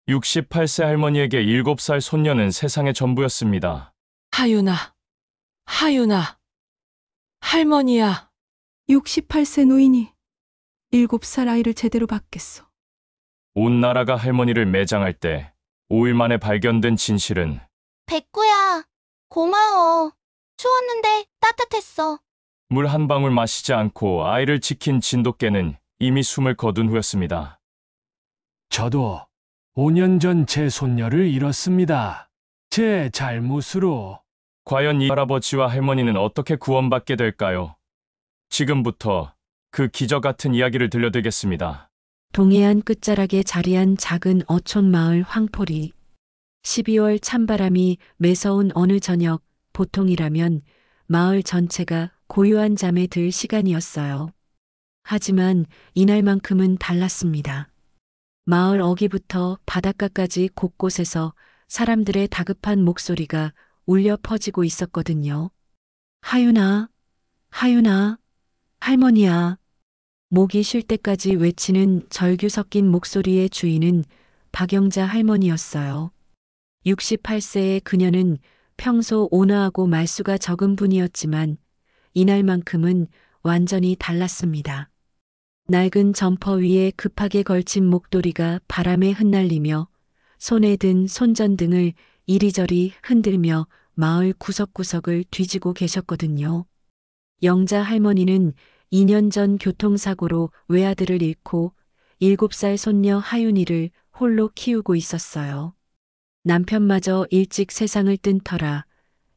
68세 할머니에게 7살 손녀는 세상의 전부였습니다. 하윤아, 하윤아, 할머니야. 68세 노인이 7살 아이를 제대로 봤겠소. 온 나라가 할머니를 매장할 때 5일 만에 발견된 진실은 백구야, 고마워. 추웠는데 따뜻했어. 물 한 방울 마시지 않고 아이를 지킨 진돗개는 이미 숨을 거둔 후였습니다. 저도 5년 전 제 손녀를 잃었습니다. 제 잘못으로. 과연 이 할아버지와 할머니는 어떻게 구원받게 될까요? 지금부터 그 기적 같은 이야기를 들려드리겠습니다. 동해안 끝자락에 자리한 작은 어촌 마을 황포리. 12월 찬바람이 매서운 어느 저녁, 보통이라면 마을 전체가 고요한 잠에 들 시간이었어요. 하지만 이날만큼은 달랐습니다. 마을 어귀부터 바닷가까지 곳곳에서 사람들의 다급한 목소리가 울려 퍼지고 있었거든요. 하윤아, 하윤아, 할머니야. 목이 쉴 때까지 외치는 절규 섞인 목소리의 주인은 박영자 할머니였어요. 68세의 그녀는 평소 온화하고 말수가 적은 분이었지만 이날만큼은 완전히 달랐습니다. 낡은 점퍼 위에 급하게 걸친 목도리가 바람에 흩날리며 손에 든 손전등을 이리저리 흔들며 마을 구석구석을 뒤지고 계셨거든요. 영자 할머니는 2년 전 교통사고로 외아들을 잃고 7살 손녀 하윤이를 홀로 키우고 있었어요. 남편마저 일찍 세상을 뜬 터라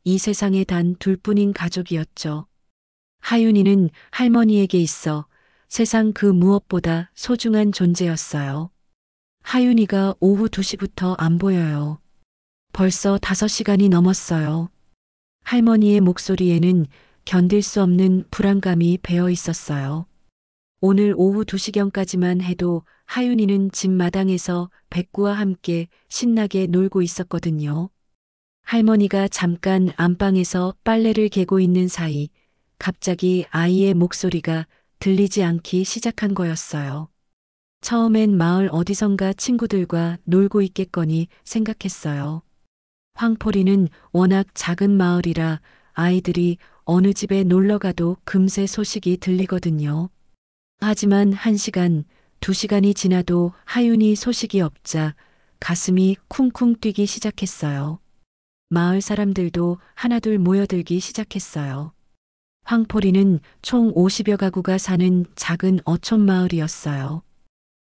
이 세상에 단 둘뿐인 가족이었죠. 하윤이는 할머니에게 있어 세상 그 무엇보다 소중한 존재였어요. 하윤이가 오후 2시부터 안 보여요. 벌써 5시간이 넘었어요. 할머니의 목소리에는 견딜 수 없는 불안감이 배어 있었어요. 오늘 오후 2시경까지만 해도 하윤이는 집 마당에서 백구와 함께 신나게 놀고 있었거든요. 할머니가 잠깐 안방에서 빨래를 개고 있는 사이 갑자기 아이의 목소리가 들리지 않기 시작한 거였어요. 처음엔 마을 어디선가 친구들과 놀고 있겠거니 생각했어요. 황포리는 워낙 작은 마을이라 아이들이 어느 집에 놀러 가도 금세 소식이 들리거든요. 하지만 1시간, 2시간이 지나도 하윤이 소식이 없자 가슴이 쿵쿵 뛰기 시작했어요. 마을 사람들도 하나둘 모여들기 시작했어요. 황포리는 총 50여 가구가 사는 작은 어촌 마을이었어요.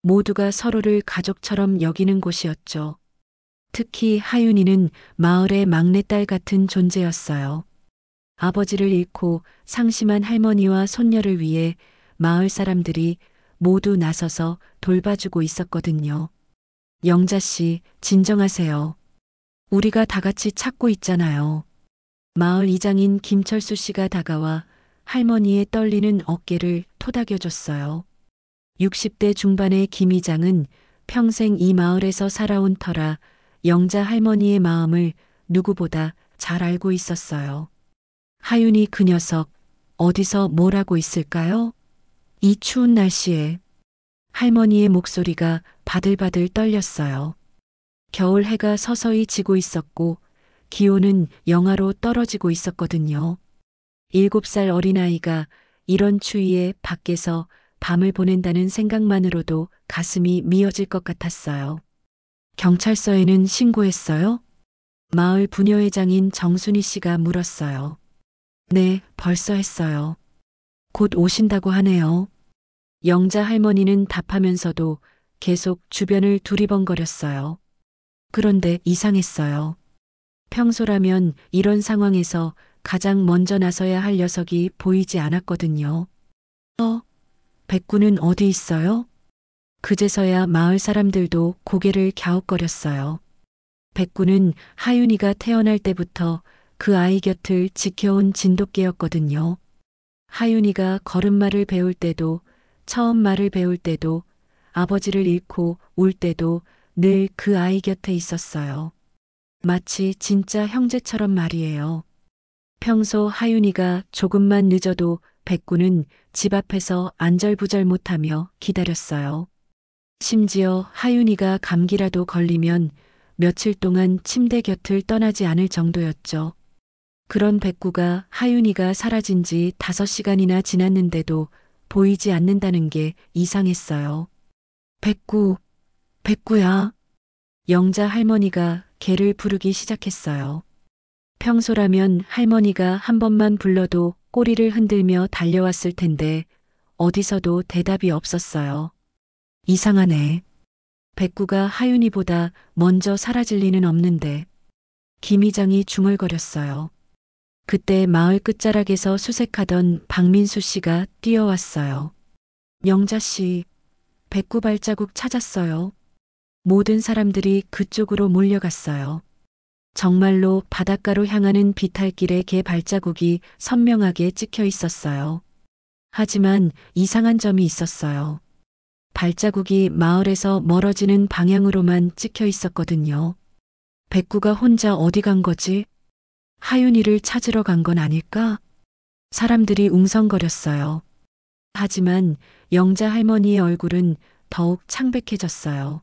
모두가 서로를 가족처럼 여기는 곳이었죠. 특히 하윤이는 마을의 막내딸 같은 존재였어요. 아버지를 잃고 상심한 할머니와 손녀를 위해 마을 사람들이 모두 나서서 돌봐주고 있었거든요. 영자 씨, 진정하세요. 우리가 다 같이 찾고 있잖아요. 마을 이장인 김철수 씨가 다가와 할머니의 떨리는 어깨를 토닥여줬어요. 60대 중반의 김 이장은 평생 이 마을에서 살아온 터라 영자 할머니의 마음을 누구보다 잘 알고 있었어요. 하윤이 그 녀석 어디서 뭘 하고 있을까요? 이 추운 날씨에. 할머니의 목소리가 바들바들 떨렸어요. 겨울 해가 서서히 지고 있었고 기온은 영하로 떨어지고 있었거든요. 7살 어린아이가 이런 추위에 밖에서 밤을 보낸다는 생각만으로도 가슴이 미어질 것 같았어요. 경찰서에는 신고했어요? 마을 부녀회장인 정순희 씨가 물었어요. 네, 벌써 했어요. 곧 오신다고 하네요. 영자 할머니는 답하면서도 계속 주변을 두리번거렸어요. 그런데 이상했어요. 평소라면 이런 상황에서 가장 먼저 나서야 할 녀석이 보이지 않았거든요. 백구는 어디 있어요? 그제서야 마을 사람들도 고개를 갸웃거렸어요. 백구는 하윤이가 태어날 때부터 그 아이 곁을 지켜온 진돗개였거든요. 하윤이가 걸음마를 배울 때도, 처음 말을 배울 때도, 아버지를 잃고 울 때도 늘 그 아이 곁에 있었어요. 마치 진짜 형제처럼 말이에요. 평소 하윤이가 조금만 늦어도 백구는 집 앞에서 안절부절 못하며 기다렸어요. 심지어 하윤이가 감기라도 걸리면 며칠 동안 침대 곁을 떠나지 않을 정도였죠. 그런 백구가 하윤이가 사라진 지 5시간이나 지났는데도 보이지 않는다는 게 이상했어요. 백구, 백구야. 영자 할머니가 걔를 부르기 시작했어요. 평소라면 할머니가 한 번만 불러도 꼬리를 흔들며 달려왔을 텐데 어디서도 대답이 없었어요. 이상하네. 백구가 하윤이보다 먼저 사라질 리는 없는데. 김이장이 중얼거렸어요. 그때 마을 끝자락에서 수색하던 박민수 씨가 뛰어왔어요. 영자 씨, 백구 발자국 찾았어요. 모든 사람들이 그쪽으로 몰려갔어요. 정말로 바닷가로 향하는 비탈길에 개 발자국이 선명하게 찍혀 있었어요. 하지만 이상한 점이 있었어요. 발자국이 마을에서 멀어지는 방향으로만 찍혀 있었거든요. 백구가 혼자 어디 간 거지? 하윤이를 찾으러 간 건 아닐까? 사람들이 웅성거렸어요. 하지만 영자 할머니의 얼굴은 더욱 창백해졌어요.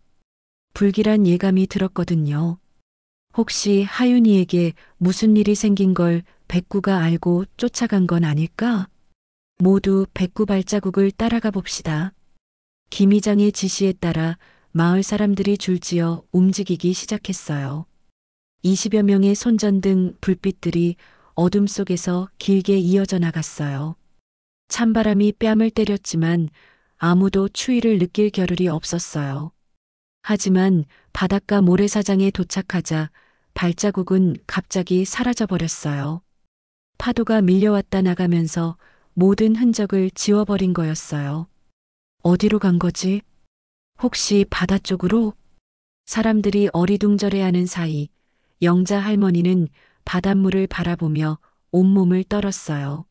불길한 예감이 들었거든요. 혹시 하윤이에게 무슨 일이 생긴 걸 백구가 알고 쫓아간 건 아닐까? 모두 백구 발자국을 따라가 봅시다. 김이장의 지시에 따라 마을 사람들이 줄지어 움직이기 시작했어요. 20여 명의 손전등 불빛들이 어둠 속에서 길게 이어져 나갔어요. 찬바람이 뺨을 때렸지만 아무도 추위를 느낄 겨를이 없었어요. 하지만 바닷가 모래사장에 도착하자 발자국은 갑자기 사라져버렸어요. 파도가 밀려왔다 나가면서 모든 흔적을 지워버린 거였어요. 어디로 간 거지? 혹시 바다 쪽으로? 사람들이 어리둥절해하는 사이 영자 할머니는 바닷물을 바라보며 온몸을 떨었어요.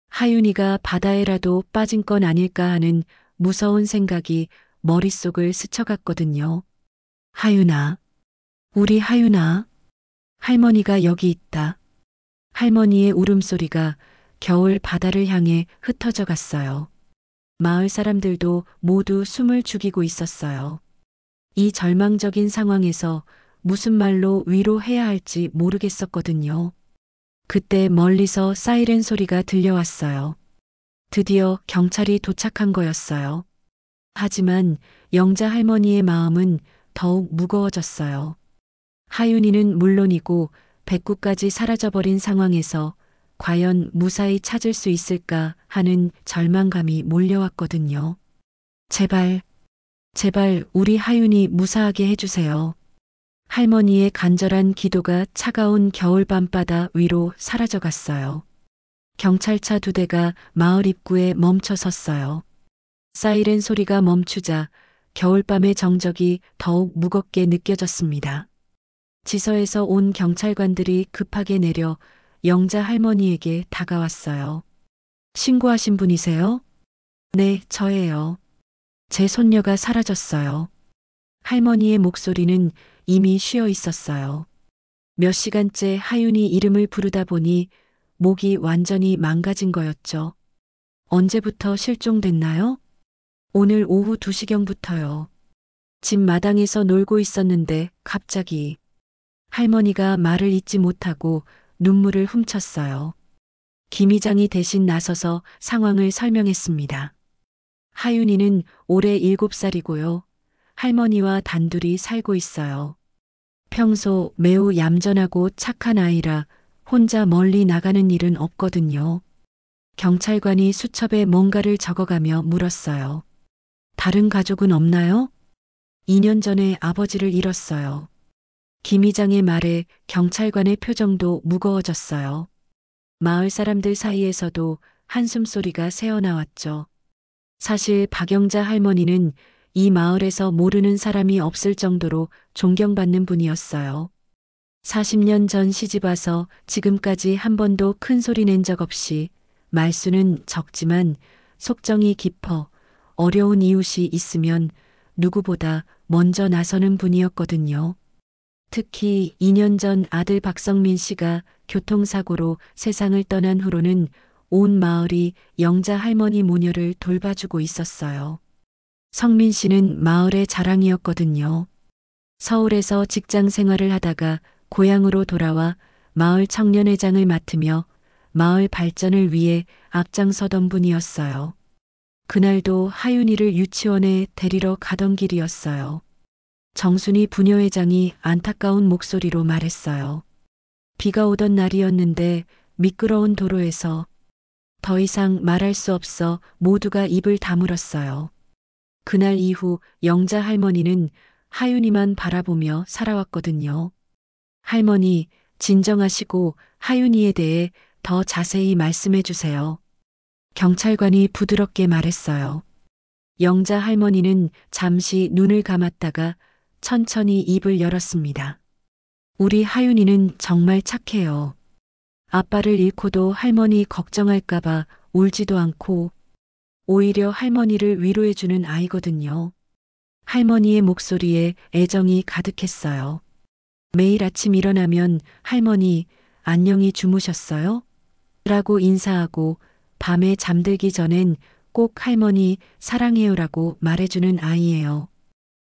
하윤이가 바다에라도 빠진 건 아닐까 하는 무서운 생각이 머릿속을 스쳐갔거든요. 하윤아, 우리 하윤아, 할머니가 여기 있다. 할머니의 울음소리가 겨울 바다를 향해 흩어져 갔어요. 마을 사람들도 모두 숨을 죽이고 있었어요. 이 절망적인 상황에서 무슨 말로 위로해야 할지 모르겠었거든요. 그때 멀리서 사이렌 소리가 들려왔어요. 드디어 경찰이 도착한 거였어요. 하지만 영자 할머니의 마음은 더욱 무거워졌어요. 하윤이는 물론이고 백구까지 사라져버린 상황에서 과연 무사히 찾을 수 있을까 하는 절망감이 몰려왔거든요. 제발, 제발 우리 하윤이 무사하게 해주세요. 할머니의 간절한 기도가 차가운 겨울 밤바다 위로 사라져갔어요. 경찰차 2대가 마을 입구에 멈춰 섰어요. 사이렌 소리가 멈추자 겨울밤의 정적이 더욱 무겁게 느껴졌습니다. 지서에서 온 경찰관들이 급하게 내려 영자 할머니에게 다가왔어요. 신고하신 분이세요? 네, 저예요. 제 손녀가 사라졌어요. 할머니의 목소리는 이미 쉬어 있었어요. 몇 시간째 하윤이 이름을 부르다 보니 목이 완전히 망가진 거였죠. 언제부터 실종됐나요? 오늘 오후 2시경부터요. 집 마당에서 놀고 있었는데 갑자기 할머니가 말을 잇지 못하고 눈물을 훔쳤어요. 김이장이 대신 나서서 상황을 설명했습니다. 하윤이는 올해 7살이고요. 할머니와 단둘이 살고 있어요. 평소 매우 얌전하고 착한 아이라 혼자 멀리 나가는 일은 없거든요. 경찰관이 수첩에 뭔가를 적어가며 물었어요. 다른 가족은 없나요? 2년 전에 아버지를 잃었어요. 김이장의 말에 경찰관의 표정도 무거워졌어요. 마을 사람들 사이에서도 한숨소리가 새어나왔죠. 사실 박영자 할머니는 이 마을에서 모르는 사람이 없을 정도로 존경받는 분이었어요. 40년 전 시집와서 지금까지 한 번도 큰 소리 낸 적 없이 말수는 적지만 속정이 깊어 어려운 이웃이 있으면 누구보다 먼저 나서는 분이었거든요. 특히 2년 전 아들 박성민 씨가 교통사고로 세상을 떠난 후로는 온 마을이 영자 할머니 모녀를 돌봐주고 있었어요. 성민 씨는 마을의 자랑이었거든요. 서울에서 직장 생활을 하다가 고향으로 돌아와 마을 청년회장을 맡으며 마을 발전을 위해 앞장서던 분이었어요. 그날도 하윤이를 유치원에 데리러 가던 길이었어요. 정순이 부녀회장이 안타까운 목소리로 말했어요. 비가 오던 날이었는데 미끄러운 도로에서 더 이상 말할 수 없어 모두가 입을 다물었어요. 그날 이후 영자 할머니는 하윤이만 바라보며 살아왔거든요. 할머니, 진정하시고 하윤이에 대해 더 자세히 말씀해 주세요. 경찰관이 부드럽게 말했어요. 영자 할머니는 잠시 눈을 감았다가 천천히 입을 열었습니다. 우리 하윤이는 정말 착해요. 아빠를 잃고도 할머니 걱정할까봐 울지도 않고 오히려 할머니를 위로해주는 아이거든요. 할머니의 목소리에 애정이 가득했어요. 매일 아침 일어나면 할머니, 안녕히 주무셨어요? 라고 인사하고 밤에 잠들기 전엔 꼭 할머니 사랑해요라고 말해주는 아이예요.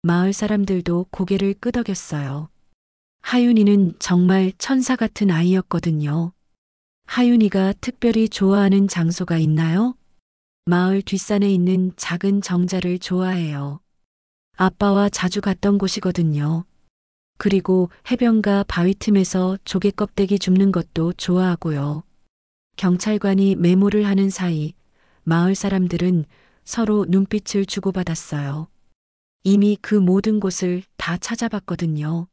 마을 사람들도 고개를 끄덕였어요. 하윤이는 정말 천사 같은 아이였거든요. 하윤이가 특별히 좋아하는 장소가 있나요? 마을 뒷산에 있는 작은 정자를 좋아해요. 아빠와 자주 갔던 곳이거든요. 그리고 해변가 바위 틈에서 조개 껍데기 줍는 것도 좋아하고요. 경찰관이 메모를 하는 사이 마을 사람들은 서로 눈빛을 주고받았어요. 이미 그 모든 곳을 다 찾아봤거든요.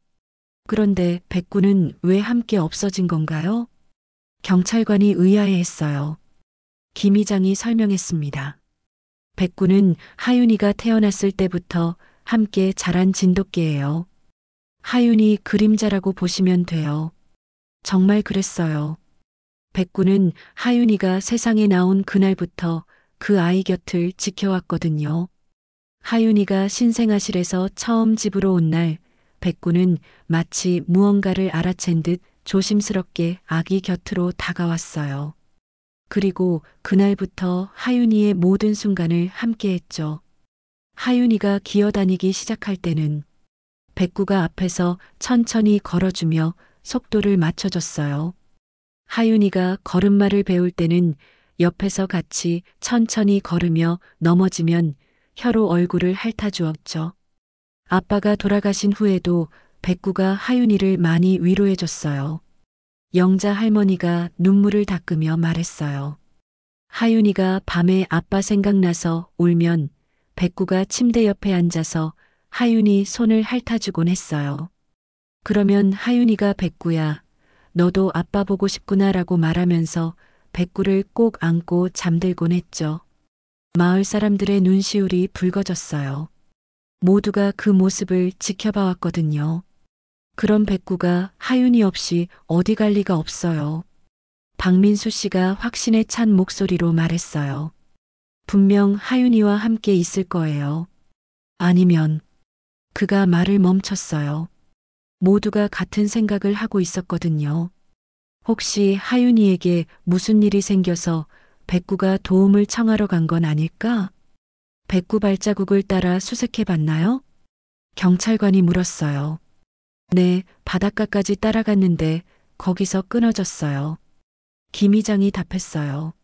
그런데 백구는 왜 함께 없어진 건가요? 경찰관이 의아해했어요. 김 의장이 설명했습니다. 백구는 하윤이가 태어났을 때부터 함께 자란 진돗개예요. 하윤이 그림자라고 보시면 돼요. 정말 그랬어요. 백구는 하윤이가 세상에 나온 그날부터 그 아이 곁을 지켜왔거든요. 하윤이가 신생아실에서 처음 집으로 온 날, 백구는 마치 무언가를 알아챈 듯 조심스럽게 아기 곁으로 다가왔어요. 그리고 그날부터 하윤이의 모든 순간을 함께했죠. 하윤이가 기어다니기 시작할 때는 백구가 앞에서 천천히 걸어주며 속도를 맞춰줬어요. 하윤이가 걸음마를 배울 때는 옆에서 같이 천천히 걸으며 넘어지면 혀로 얼굴을 핥아주었죠. 아빠가 돌아가신 후에도 백구가 하윤이를 많이 위로해줬어요. 영자 할머니가 눈물을 닦으며 말했어요. 하윤이가 밤에 아빠 생각나서 울면 백구가 침대 옆에 앉아서 하윤이 손을 핥아주곤 했어요. 그러면 하윤이가 백구야, 너도 아빠 보고 싶구나라고 말하면서 백구를 꼭 안고 잠들곤 했죠. 마을 사람들의 눈시울이 붉어졌어요. 모두가 그 모습을 지켜봐왔거든요. 그런 백구가 하윤이 없이 어디 갈 리가 없어요. 박민수 씨가 확신에 찬 목소리로 말했어요. 분명 하윤이와 함께 있을 거예요. 아니면 그가 말을 멈췄어요. 모두가 같은 생각을 하고 있었거든요. 혹시 하윤이에게 무슨 일이 생겨서 백구가 도움을 청하러 간 건 아닐까? 백구 발자국을 따라 수색해 봤나요? 경찰관이 물었어요. 네, 바닷가까지 따라갔는데 거기서 끊어졌어요. 김 의장이 답했어요.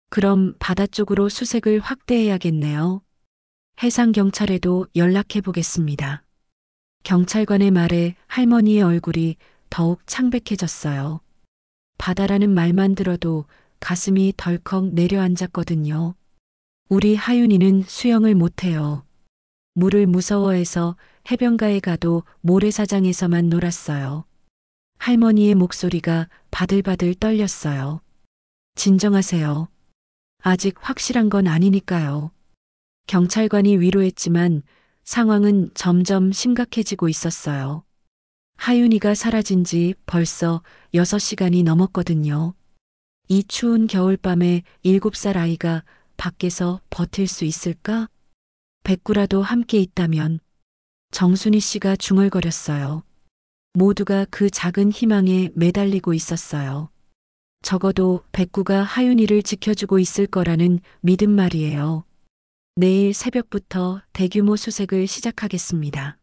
그럼 바다 쪽으로 수색을 확대해야겠네요. 해상경찰에도 연락해 보겠습니다. 경찰관의 말에 할머니의 얼굴이 더욱 창백해졌어요. 바다라는 말만 들어도 가슴이 덜컥 내려앉았거든요. 우리 하윤이는 수영을 못해요. 물을 무서워해서 해변가에 가도 모래사장에서만 놀았어요. 할머니의 목소리가 바들바들 떨렸어요. 진정하세요. 아직 확실한 건 아니니까요. 경찰관이 위로했지만 상황은 점점 심각해지고 있었어요. 하윤이가 사라진 지 벌써 6시간이 넘었거든요. 이 추운 겨울밤에 7살 아이가 밖에서 버틸 수 있을까? 백구라도 함께 있다면. 정순이 씨가 중얼거렸어요. 모두가 그 작은 희망에 매달리고 있었어요. 적어도 백구가 하윤이를 지켜주고 있을 거라는 믿음 말이에요. 내일 새벽부터 대규모 수색을 시작하겠습니다.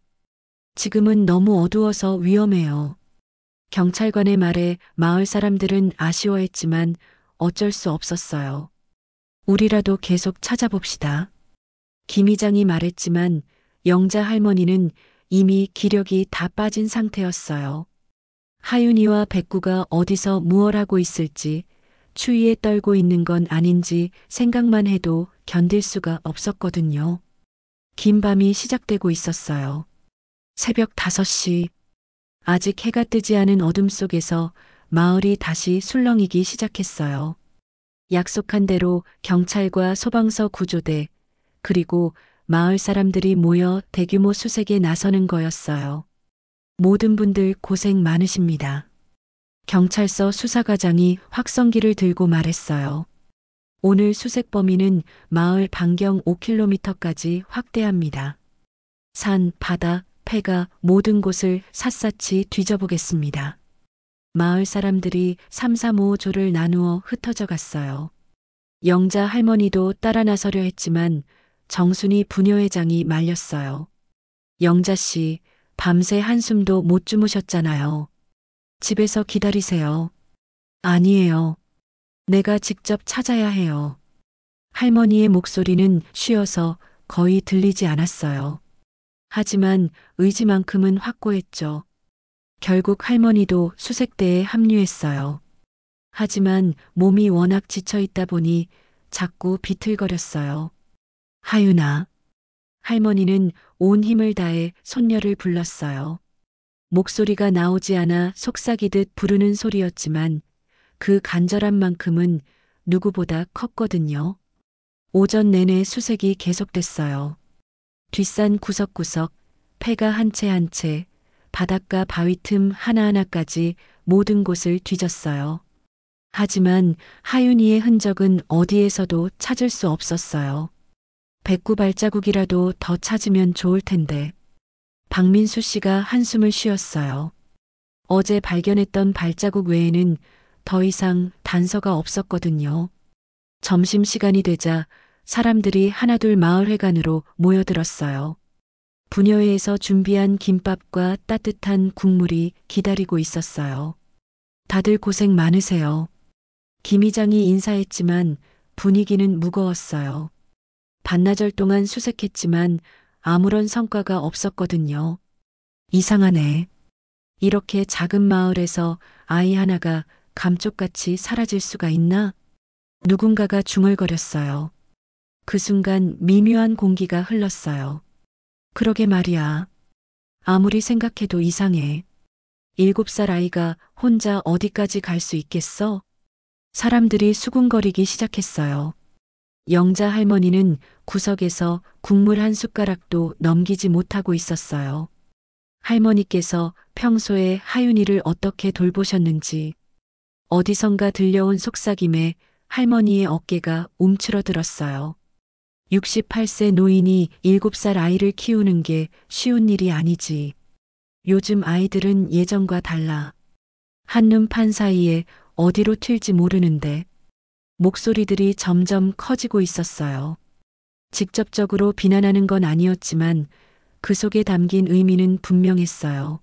지금은 너무 어두워서 위험해요. 경찰관의 말에 마을 사람들은 아쉬워했지만 어쩔 수 없었어요. 우리라도 계속 찾아봅시다. 김 이장이 말했지만 영자 할머니는 이미 기력이 다 빠진 상태였어요. 하윤이와 백구가 어디서 무얼 하고 있을지, 추위에 떨고 있는 건 아닌지 생각만 해도 견딜 수가 없었거든요. 긴 밤이 시작되고 있었어요. 새벽 5시. 아직 해가 뜨지 않은 어둠 속에서 마을이 다시 술렁이기 시작했어요. 약속한 대로 경찰과 소방서 구조대, 그리고 마을 사람들이 모여 대규모 수색에 나서는 거였어요. 모든 분들 고생 많으십니다. 경찰서 수사과장이 확성기를 들고 말했어요. 오늘 수색 범위는 마을 반경 5km까지 확대합니다. 산, 바다, 폐가 모든 곳을 샅샅이 뒤져보겠습니다. 마을 사람들이 3-3-5조를 나누어 흩어져 갔어요. 영자 할머니도 따라 나서려 했지만 정순이 부녀회장이 말렸어요. 영자 씨, 밤새 한숨도 못 주무셨잖아요. 집에서 기다리세요. 아니에요. 내가 직접 찾아야 해요. 할머니의 목소리는 쉬어서 거의 들리지 않았어요. 하지만 의지만큼은 확고했죠. 결국 할머니도 수색대에 합류했어요. 하지만 몸이 워낙 지쳐 있다 보니 자꾸 비틀거렸어요. 하윤아. 할머니는 온 힘을 다해 손녀를 불렀어요. 목소리가 나오지 않아 속삭이듯 부르는 소리였지만 그 간절한 만큼은 누구보다 컸거든요. 오전 내내 수색이 계속됐어요. 뒷산 구석구석, 폐가 한 채 한 채, 바닷가 바위 틈 하나하나까지 모든 곳을 뒤졌어요. 하지만 하윤이의 흔적은 어디에서도 찾을 수 없었어요. 백구 발자국이라도 더 찾으면 좋을 텐데. 박민수 씨가 한숨을 쉬었어요. 어제 발견했던 발자국 외에는 더 이상 단서가 없었거든요. 점심시간이 되자 사람들이 하나둘 마을회관으로 모여들었어요. 부녀회에서 준비한 김밥과 따뜻한 국물이 기다리고 있었어요. 다들 고생 많으세요. 김 이장이 인사했지만 분위기는 무거웠어요. 반나절 동안 수색했지만 아무런 성과가 없었거든요. 이상하네. 이렇게 작은 마을에서 아이 하나가 감쪽같이 사라질 수가 있나? 누군가가 중얼거렸어요. 그 순간 미묘한 공기가 흘렀어요. 그러게 말이야. 아무리 생각해도 이상해. 7살 아이가 혼자 어디까지 갈 수 있겠어? 사람들이 수군거리기 시작했어요. 영자 할머니는 구석에서 국물 한 숟가락도 넘기지 못하고 있었어요. 할머니께서 평소에 하윤이를 어떻게 돌보셨는지 어디선가 들려온 속삭임에 할머니의 어깨가 움츠러들었어요. 68세 노인이 7살 아이를 키우는 게 쉬운 일이 아니지. 요즘 아이들은 예전과 달라. 한눈 판 사이에 어디로 튈지 모르는데. 목소리들이 점점 커지고 있었어요. 직접적으로 비난하는 건 아니었지만 그 속에 담긴 의미는 분명했어요.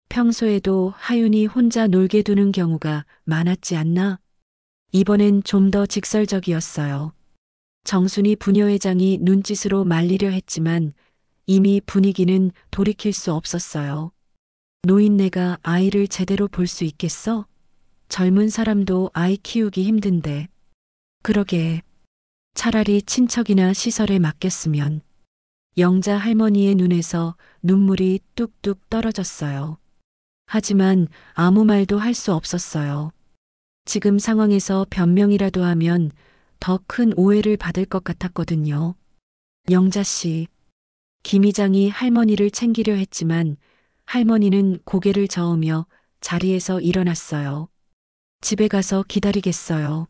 평소에도 하윤이 혼자 놀게 두는 경우가 많았지 않나? 이번엔 좀 더 직설적이었어요. 정순이 부녀회장이 눈짓으로 말리려 했지만 이미 분위기는 돌이킬 수 없었어요. 노인네가 아이를 제대로 볼 수 있겠어? 젊은 사람도 아이 키우기 힘든데. 그러게. 차라리 친척이나 시설에 맡겼으면. 영자 할머니의 눈에서 눈물이 뚝뚝 떨어졌어요. 하지만 아무 말도 할 수 없었어요. 지금 상황에서 변명이라도 하면 더 큰 오해를 받을 것 같았거든요. 영자 씨. 김 이장이 할머니를 챙기려 했지만 할머니는 고개를 저으며 자리에서 일어났어요. 집에 가서 기다리겠어요.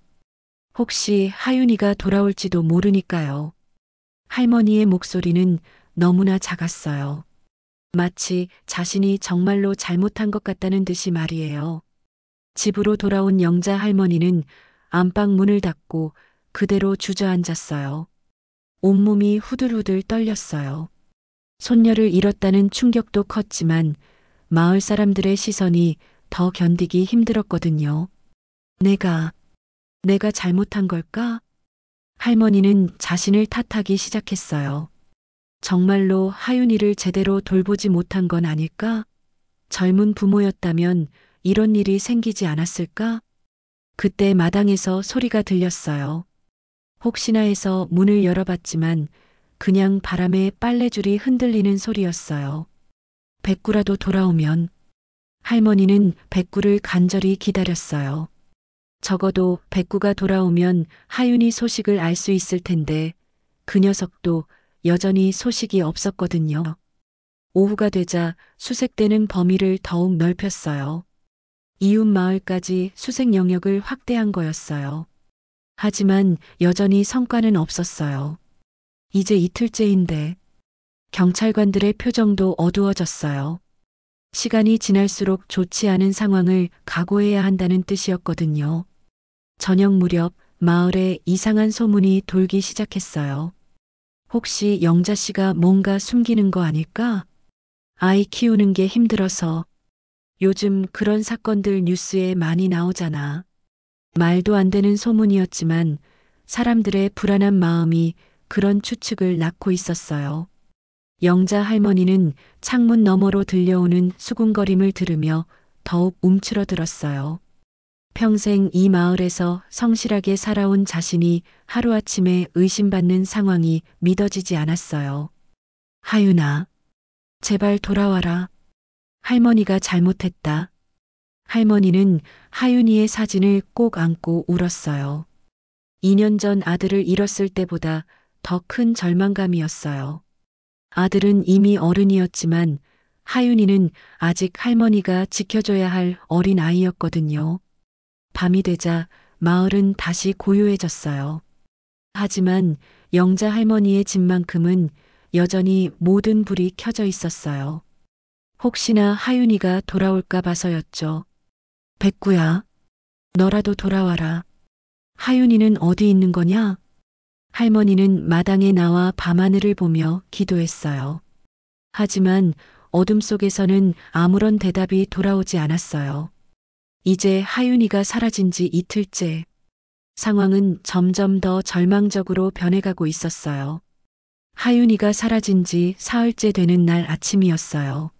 혹시 하윤이가 돌아올지도 모르니까요. 할머니의 목소리는 너무나 작았어요. 마치 자신이 정말로 잘못한 것 같다는 듯이 말이에요. 집으로 돌아온 영자 할머니는 안방 문을 닫고 그대로 주저앉았어요. 온몸이 후들후들 떨렸어요. 손녀를 잃었다는 충격도 컸지만 마을 사람들의 시선이 더 견디기 힘들었거든요. 내가 잘못한 걸까? 할머니는 자신을 탓하기 시작했어요. 정말로 하윤이를 제대로 돌보지 못한 건 아닐까? 젊은 부모였다면 이런 일이 생기지 않았을까? 그때 마당에서 소리가 들렸어요. 혹시나 해서 문을 열어봤지만 그냥 바람에 빨래줄이 흔들리는 소리였어요. 백구라도 돌아오면. 할머니는 백구를 간절히 기다렸어요. 적어도 백구가 돌아오면 하윤이 소식을 알 수 있을 텐데 그 녀석도 여전히 소식이 없었거든요. 오후가 되자 수색되는 범위를 더욱 넓혔어요. 이웃 마을까지 수색 영역을 확대한 거였어요. 하지만 여전히 성과는 없었어요. 이제 이틀째인데 경찰관들의 표정도 어두워졌어요. 시간이 지날수록 좋지 않은 상황을 각오해야 한다는 뜻이었거든요. 저녁 무렵 마을에 이상한 소문이 돌기 시작했어요. 혹시 영자 씨가 뭔가 숨기는 거 아닐까? 아이 키우는 게 힘들어서. 요즘 그런 사건들 뉴스에 많이 나오잖아. 말도 안 되는 소문이었지만 사람들의 불안한 마음이 그런 추측을 낳고 있었어요. 영자 할머니는 창문 너머로 들려오는 수군거림을 들으며 더욱 움츠러들었어요. 평생 이 마을에서 성실하게 살아온 자신이 하루아침에 의심받는 상황이 믿어지지 않았어요. 하윤아, 제발 돌아와라. 할머니가 잘못했다. 할머니는 하윤이의 사진을 꼭 안고 울었어요. 2년 전 아들을 잃었을 때보다 더 큰 절망감이었어요. 아들은 이미 어른이었지만 하윤이는 아직 할머니가 지켜줘야 할 어린 아이였거든요. 밤이 되자 마을은 다시 고요해졌어요. 하지만 영자 할머니의 집만큼은 여전히 모든 불이 켜져 있었어요. 혹시나 하윤이가 돌아올까 봐서였죠. 백구야, 너라도 돌아와라. 하윤이는 어디 있는 거냐? 할머니는 마당에 나와 밤하늘을 보며 기도했어요. 하지만 어둠 속에서는 아무런 대답이 돌아오지 않았어요. 이제 하윤이가 사라진 지 이틀째. 상황은 점점 더 절망적으로 변해가고 있었어요. 하윤이가 사라진 지 사흘째 되는 날 아침이었어요.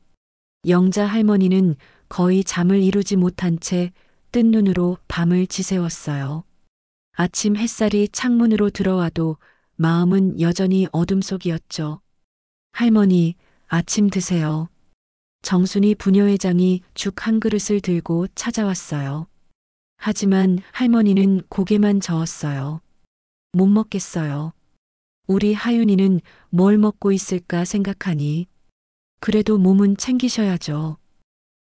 영자 할머니는 거의 잠을 이루지 못한 채 뜬 눈으로 밤을 지새웠어요. 아침 햇살이 창문으로 들어와도 마음은 여전히 어둠 속이었죠. 할머니, 아침 드세요. 정순이 부녀회장이 죽 한 그릇을 들고 찾아왔어요. 하지만 할머니는 고개만 저었어요. 못 먹겠어요. 우리 하윤이는 뭘 먹고 있을까 생각하니. 그래도 몸은 챙기셔야죠.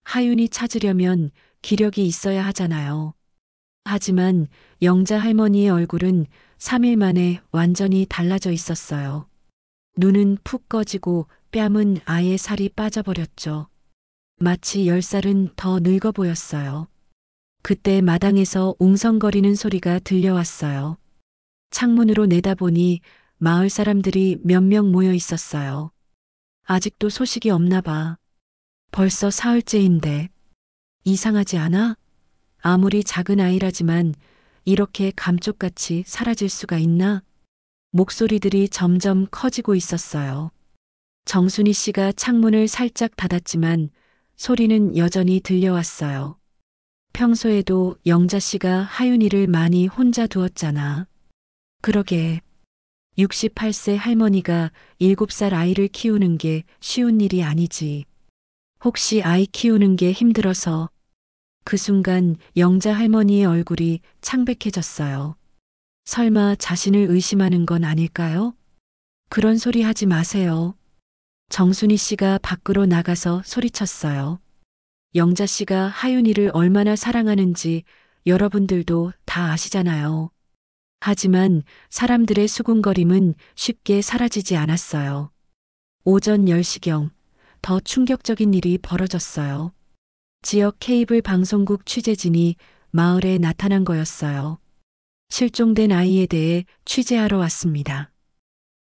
하윤이 찾으려면 기력이 있어야 하잖아요. 하지만 영자 할머니의 얼굴은 3일 만에 완전히 달라져 있었어요. 눈은 푹 꺼지고 뺨은 아예 살이 빠져버렸죠. 마치 10살은 더 늙어 보였어요. 그때 마당에서 웅성거리는 소리가 들려왔어요. 창문으로 내다보니 마을 사람들이 몇 명 모여 있었어요. 아직도 소식이 없나 봐. 벌써 사흘째인데. 이상하지 않아? 아무리 작은 아이라지만 이렇게 감쪽같이 사라질 수가 있나? 목소리들이 점점 커지고 있었어요. 정순이 씨가 창문을 살짝 닫았지만 소리는 여전히 들려왔어요. 평소에도 영자 씨가 하윤이를 많이 혼자 두었잖아. 그러게 68세 할머니가 7살 아이를 키우는 게 쉬운 일이 아니지. 혹시 아이 키우는 게 힘들어서. 그 순간 영자 할머니의 얼굴이 창백해졌어요. 설마 자신을 의심하는 건 아닐까요? 그런 소리 하지 마세요. 정순이 씨가 밖으로 나가서 소리쳤어요. 영자 씨가 하윤이를 얼마나 사랑하는지 여러분들도 다 아시잖아요. 하지만 사람들의 수군거림은 쉽게 사라지지 않았어요. 오전 10시경 더 충격적인 일이 벌어졌어요. 지역 케이블 방송국 취재진이 마을에 나타난 거였어요. 실종된 아이에 대해 취재하러 왔습니다.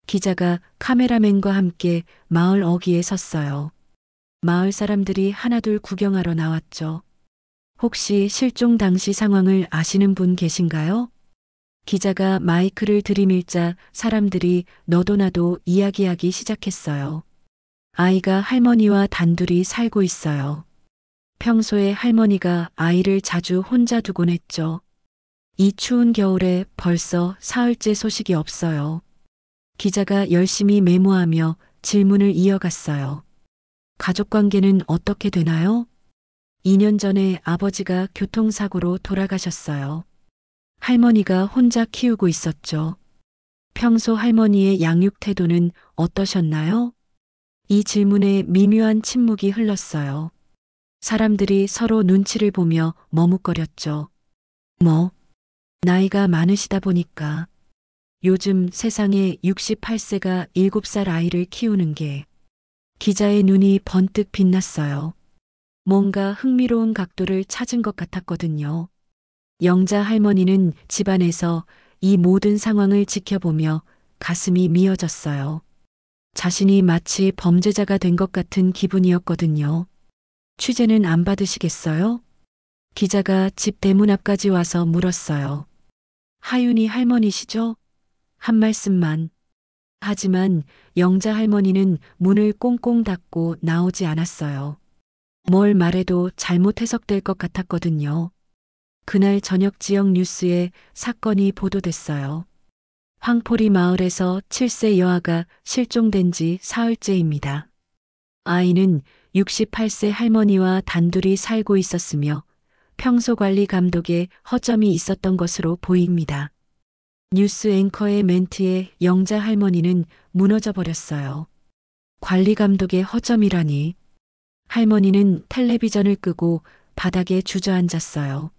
기자가 카메라맨과 함께 마을 어귀에 섰어요. 마을 사람들이 하나둘 구경하러 나왔죠. 혹시 실종 당시 상황을 아시는 분 계신가요? 기자가 마이크를 들이밀자 사람들이 너도 나도 이야기하기 시작했어요. 아이가 할머니와 단둘이 살고 있어요. 평소에 할머니가 아이를 자주 혼자 두곤 했죠. 이 추운 겨울에 벌써 사흘째 소식이 없어요. 기자가 열심히 메모하며 질문을 이어갔어요. 가족 관계는 어떻게 되나요? 2년 전에 아버지가 교통사고로 돌아가셨어요. 할머니가 혼자 키우고 있었죠. 평소 할머니의 양육 태도는 어떠셨나요? 이 질문에 미묘한 침묵이 흘렀어요. 사람들이 서로 눈치를 보며 머뭇거렸죠. 나이가 많으시다 보니까. 요즘 세상에 68세가 7살 아이를 키우는 게. 기자의 눈이 번뜩 빛났어요. 뭔가 흥미로운 각도를 찾은 것 같았거든요. 영자 할머니는 집안에서 이 모든 상황을 지켜보며 가슴이 미어졌어요. 자신이 마치 범죄자가 된 것 같은 기분이었거든요. 취재는 안 받으시겠어요? 기자가 집 대문 앞까지 와서 물었어요. 하윤이 할머니시죠? 한 말씀만. 하지만 영자 할머니는 문을 꽁꽁 닫고 나오지 않았어요. 뭘 말해도 잘못 해석될 것 같았거든요. 그날 저녁 지역 뉴스에 사건이 보도됐어요. 황포리 마을에서 7세 여아가 실종된 지 사흘째입니다. 아이는 68세 할머니와 단둘이 살고 있었으며 평소 관리 감독에 허점이 있었던 것으로 보입니다. 뉴스 앵커의 멘트에 영자 할머니는 무너져 버렸어요. 관리 감독의 허점이라니. 할머니는 텔레비전을 끄고 바닥에 주저앉았어요.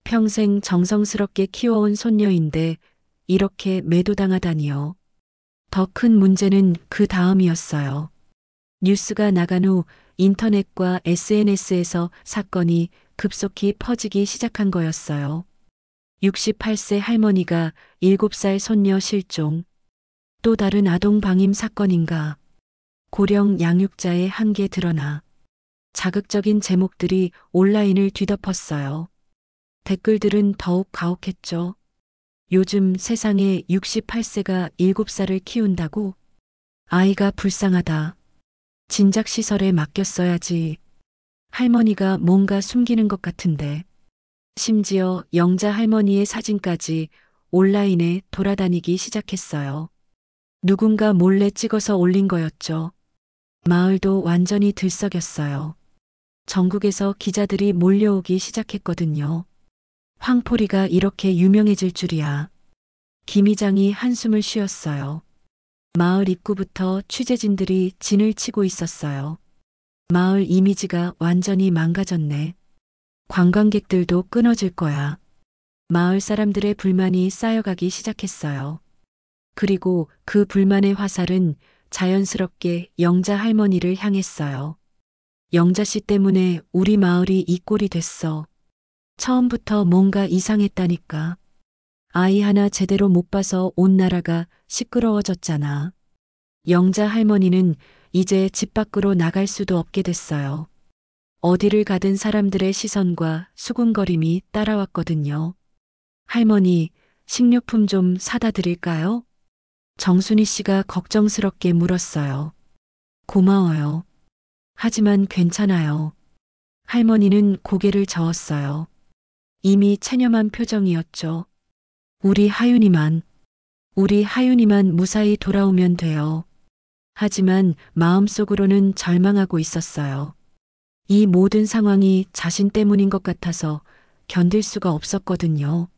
평생 정성스럽게 키워온 손녀인데 이렇게 매도당하다니요. 더 큰 문제는 그 다음이었어요. 뉴스가 나간 후 인터넷과 SNS에서 사건이 급속히 퍼지기 시작한 거였어요. 68세 할머니가 7살 손녀 실종. 또 다른 아동 방임 사건인가. 고령 양육자의 한계 드러나. 자극적인 제목들이 온라인을 뒤덮었어요. 댓글들은 더욱 가혹했죠. 요즘 세상에 68세가 7살을 키운다고? 아이가 불쌍하다. 진작시설에 맡겼어야지. 할머니가 뭔가 숨기는 것 같은데. 심지어 영자 할머니의 사진까지 온라인에 돌아다니기 시작했어요. 누군가 몰래 찍어서 올린 거였죠. 마을도 완전히 들썩였어요. 전국에서 기자들이 몰려오기 시작했거든요. 황포리가 이렇게 유명해질 줄이야. 김 이장이 한숨을 쉬었어요. 마을 입구부터 취재진들이 진을 치고 있었어요. 마을 이미지가 완전히 망가졌네. 관광객들도 끊어질 거야. 마을 사람들의 불만이 쌓여가기 시작했어요. 그리고 그 불만의 화살은 자연스럽게 영자 할머니를 향했어요. 영자 씨 때문에 우리 마을이 이 꼴이 됐어. 처음부터 뭔가 이상했다니까. 아이 하나 제대로 못 봐서 온 나라가 시끄러워졌잖아. 영자 할머니는 이제 집 밖으로 나갈 수도 없게 됐어요. 어디를 가든 사람들의 시선과 수군거림이 따라왔거든요. 할머니, 식료품 좀 사다 드릴까요? 정순이 씨가 걱정스럽게 물었어요. 고마워요. 하지만 괜찮아요. 할머니는 고개를 저었어요. 이미 체념한 표정이었죠. 우리 하윤이만 무사히 돌아오면 돼요. 하지만 마음속으로는 절망하고 있었어요. 이 모든 상황이 자신 때문인 것 같아서 견딜 수가 없었거든요.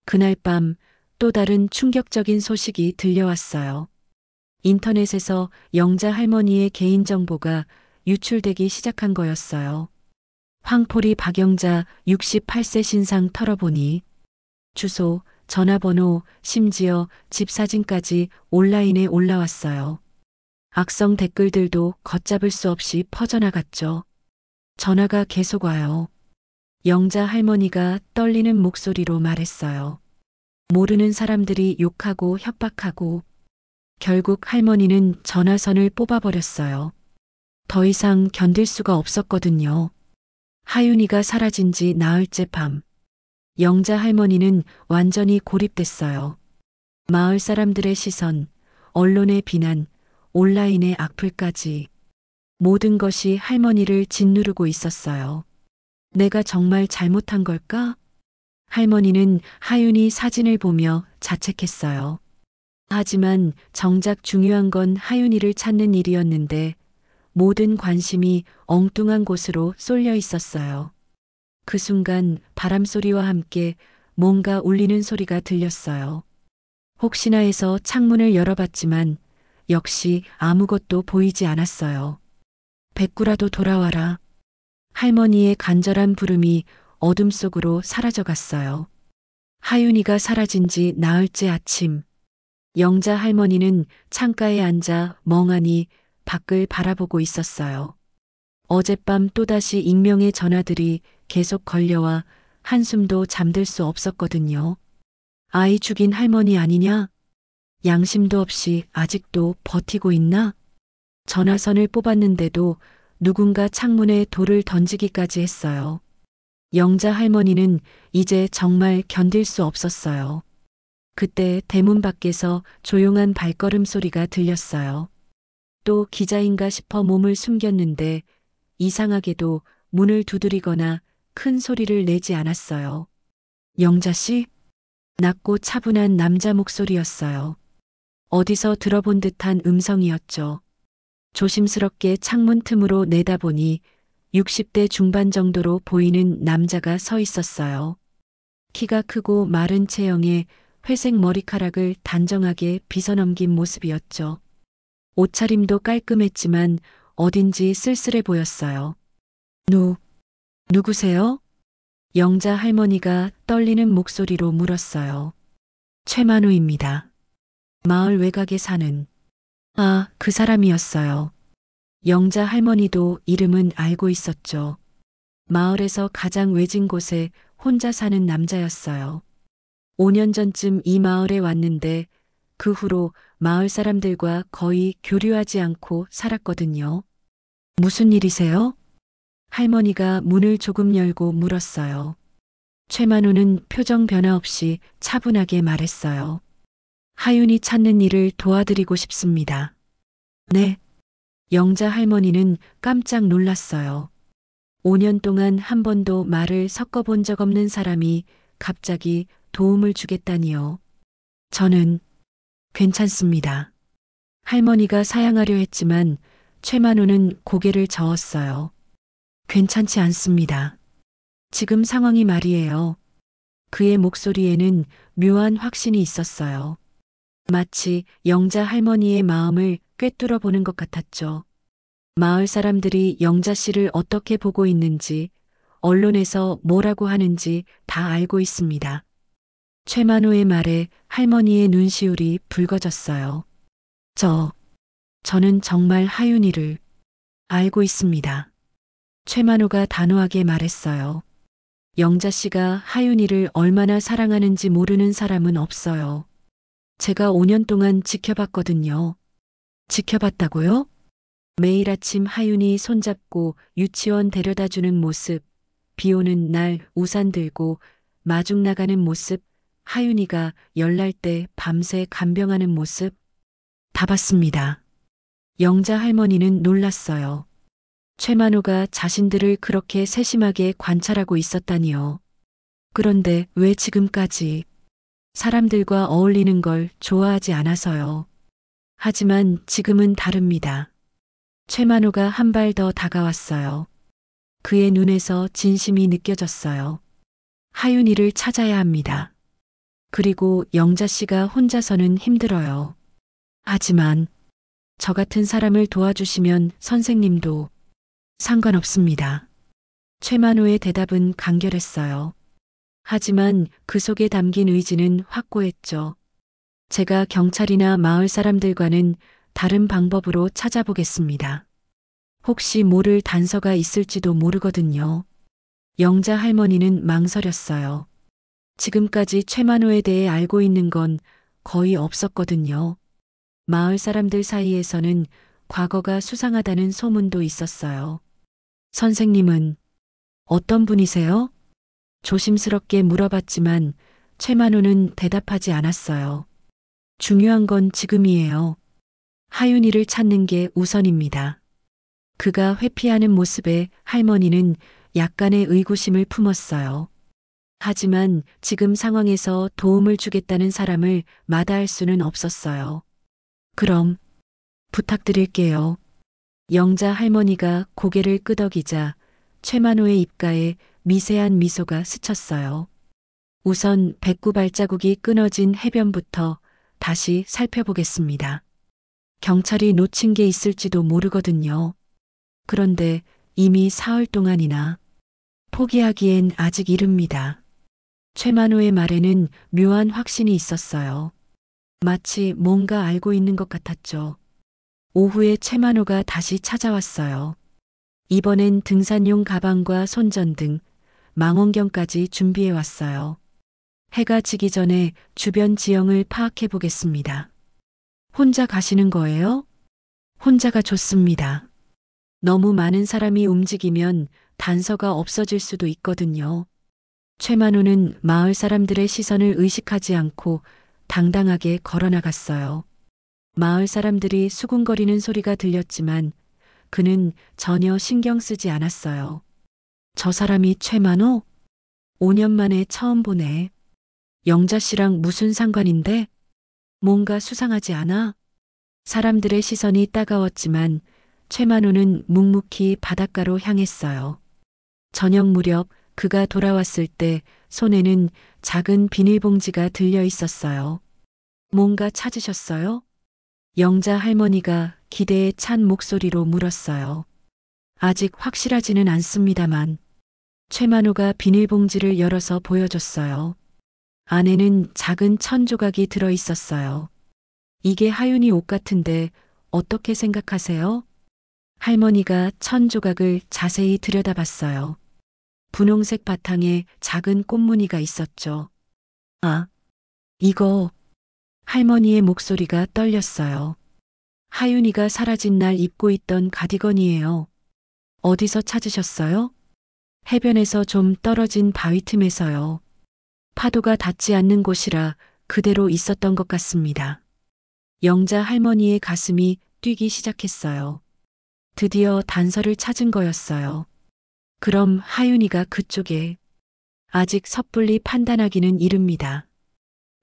그날 밤 또 다른 충격적인 소식이 들려왔어요. 인터넷에서 영자 할머니의 개인정보가 유출되기 시작한 거였어요. 황포리 박영자 68세 신상 털어보니 주소, 전화번호, 심지어 집 사진까지 온라인에 올라왔어요. 악성 댓글들도 걷잡을 수 없이 퍼져나갔죠. 전화가 계속 와요. 영자 할머니가 떨리는 목소리로 말했어요. 모르는 사람들이 욕하고 협박하고 결국 할머니는 전화선을 뽑아버렸어요. 더 이상 견딜 수가 없었거든요. 하윤이가 사라진 지 나흘째 밤. 영자 할머니는 완전히 고립됐어요. 마을 사람들의 시선, 언론의 비난, 온라인의 악플까지 모든 것이 할머니를 짓누르고 있었어요. 내가 정말 잘못한 걸까? 할머니는 하윤이 사진을 보며 자책했어요. 하지만 정작 중요한 건 하윤이를 찾는 일이었는데 모든 관심이 엉뚱한 곳으로 쏠려 있었어요. 그 순간 바람소리와 함께 뭔가 울리는 소리가 들렸어요. 혹시나 해서 창문을 열어봤지만 역시 아무것도 보이지 않았어요. 백구라도 돌아와라. 할머니의 간절한 부름이 어둠 속으로 사라져갔어요. 하윤이가 사라진 지 나흘째 아침. 영자 할머니는 창가에 앉아 멍하니 밖을 바라보고 있었어요. 어젯밤 또다시 익명의 전화들이 계속 걸려와 한숨도 잠들 수 없었거든요. 아이 죽인 할머니 아니냐? 양심도 없이 아직도 버티고 있나? 전화선을 뽑았는데도 누군가 창문에 돌을 던지기까지 했어요. 영자 할머니는 이제 정말 견딜 수 없었어요. 그때 대문 밖에서 조용한 발걸음 소리가 들렸어요. 또 기자인가 싶어 몸을 숨겼는데 이상하게도 문을 두드리거나 큰 소리를 내지 않았어요. 영자 씨? 낮고 차분한 남자 목소리였어요. 어디서 들어본 듯한 음성이었죠. 조심스럽게 창문 틈으로 내다보니 60대 중반 정도로 보이는 남자가 서 있었어요. 키가 크고 마른 체형에 회색 머리카락을 단정하게 빗어넘긴 모습이었죠. 옷차림도 깔끔했지만 어딘지 쓸쓸해 보였어요. 누구세요? 영자 할머니가 떨리는 목소리로 물었어요. 최만우입니다. 마을 외곽에 사는. 그 사람이었어요. 영자 할머니도 이름은 알고 있었죠. 마을에서 가장 외진 곳에 혼자 사는 남자였어요. 5년 전쯤 이 마을에 왔는데 그 후로 마을 사람들과 거의 교류하지 않고 살았거든요. 무슨 일이세요? 할머니가 문을 조금 열고 물었어요. 최만우는 표정 변화 없이 차분하게 말했어요. 하윤이 찾는 일을 도와드리고 싶습니다. 네. 영자 할머니는 깜짝 놀랐어요. 5년 동안 한 번도 말을 섞어본 적 없는 사람이 갑자기 도움을 주겠다니요. 저는 괜찮습니다. 할머니가 사양하려 했지만 최만우는 고개를 저었어요. 괜찮지 않습니다. 지금 상황이 말이에요. 그의 목소리에는 묘한 확신이 있었어요. 마치 영자 할머니의 마음을 꿰뚫어 보는 것 같았죠. 마을 사람들이 영자 씨를 어떻게 보고 있는지, 언론에서 뭐라고 하는지 다 알고 있습니다. 최만호의 말에 할머니의 눈시울이 붉어졌어요. 저는 정말 하윤이를 알고 있습니다. 최만호가 단호하게 말했어요. 영자 씨가 하윤이를 얼마나 사랑하는지 모르는 사람은 없어요. 제가 5년 동안 지켜봤거든요. 지켜봤다고요? 매일 아침 하윤이 손잡고 유치원 데려다주는 모습, 비 오는 날 우산 들고 마중 나가는 모습, 하윤이가 열날 때 밤새 간병하는 모습, 다 봤습니다. 영자 할머니는 놀랐어요. 최만호가 자신들을 그렇게 세심하게 관찰하고 있었다니요. 그런데 왜 지금까지 사람들과 어울리는 걸 좋아하지 않아서요. 하지만 지금은 다릅니다. 최만호가 한 발 더 다가왔어요. 그의 눈에서 진심이 느껴졌어요. 하윤이를 찾아야 합니다. 그리고 영자 씨가 혼자서는 힘들어요. 하지만 저 같은 사람을 도와주시면 선생님도 상관없습니다. 최만호의 대답은 간결했어요. 하지만 그 속에 담긴 의지는 확고했죠. 제가 경찰이나 마을 사람들과는 다른 방법으로 찾아보겠습니다. 혹시 모를 단서가 있을지도 모르거든요. 영자 할머니는 망설였어요. 지금까지 최만호에 대해 알고 있는 건 거의 없었거든요. 마을 사람들 사이에서는 과거가 수상하다는 소문도 있었어요. 선생님은 어떤 분이세요? 조심스럽게 물어봤지만 최만호는 대답하지 않았어요. 중요한 건 지금이에요. 하윤이를 찾는 게 우선입니다. 그가 회피하는 모습에 할머니는 약간의 의구심을 품었어요. 하지만 지금 상황에서 도움을 주겠다는 사람을 마다할 수는 없었어요. 그럼 부탁드릴게요. 영자 할머니가 고개를 끄덕이자 최만호의 입가에 미세한 미소가 스쳤어요. 우선 백구 발자국이 끊어진 해변부터 다시 살펴보겠습니다. 경찰이 놓친 게 있을지도 모르거든요. 그런데 이미 사흘 동안이나 포기하기엔 아직 이릅니다. 최만호의 말에는 묘한 확신이 있었어요. 마치 뭔가 알고 있는 것 같았죠. 오후에 최만호가 다시 찾아왔어요. 이번엔 등산용 가방과 손전등, 망원경까지 준비해 왔어요. 해가 지기 전에 주변 지형을 파악해 보겠습니다. 혼자 가시는 거예요? 혼자가 좋습니다. 너무 많은 사람이 움직이면 단서가 없어질 수도 있거든요. 최만호는 마을 사람들의 시선을 의식하지 않고 당당하게 걸어나갔어요. 마을 사람들이 수군거리는 소리가 들렸지만 그는 전혀 신경 쓰지 않았어요. 저 사람이 최만호? 5년 만에 처음 보네. 영자 씨랑 무슨 상관인데? 뭔가 수상하지 않아? 사람들의 시선이 따가웠지만 최만호는 묵묵히 바닷가로 향했어요. 저녁 무렵 그가 돌아왔을 때 손에는 작은 비닐봉지가 들려 있었어요. 뭔가 찾으셨어요? 영자 할머니가 기대에 찬 목소리로 물었어요. 아직 확실하지는 않습니다만. 최만호가 비닐봉지를 열어서 보여줬어요. 안에는 작은 천 조각이 들어 있었어요. 이게 하윤이 옷 같은데 어떻게 생각하세요? 할머니가 천 조각을 자세히 들여다봤어요. 분홍색 바탕에 작은 꽃무늬가 있었죠. 아, 이거. 할머니의 목소리가 떨렸어요. 하윤이가 사라진 날 입고 있던 가디건이에요. 어디서 찾으셨어요? 해변에서 좀 떨어진 바위 틈에서요. 파도가 닿지 않는 곳이라 그대로 있었던 것 같습니다. 영자 할머니의 가슴이 뛰기 시작했어요. 드디어 단서를 찾은 거였어요. 그럼 하윤이가 그쪽에. 아직 섣불리 판단하기는 이릅니다.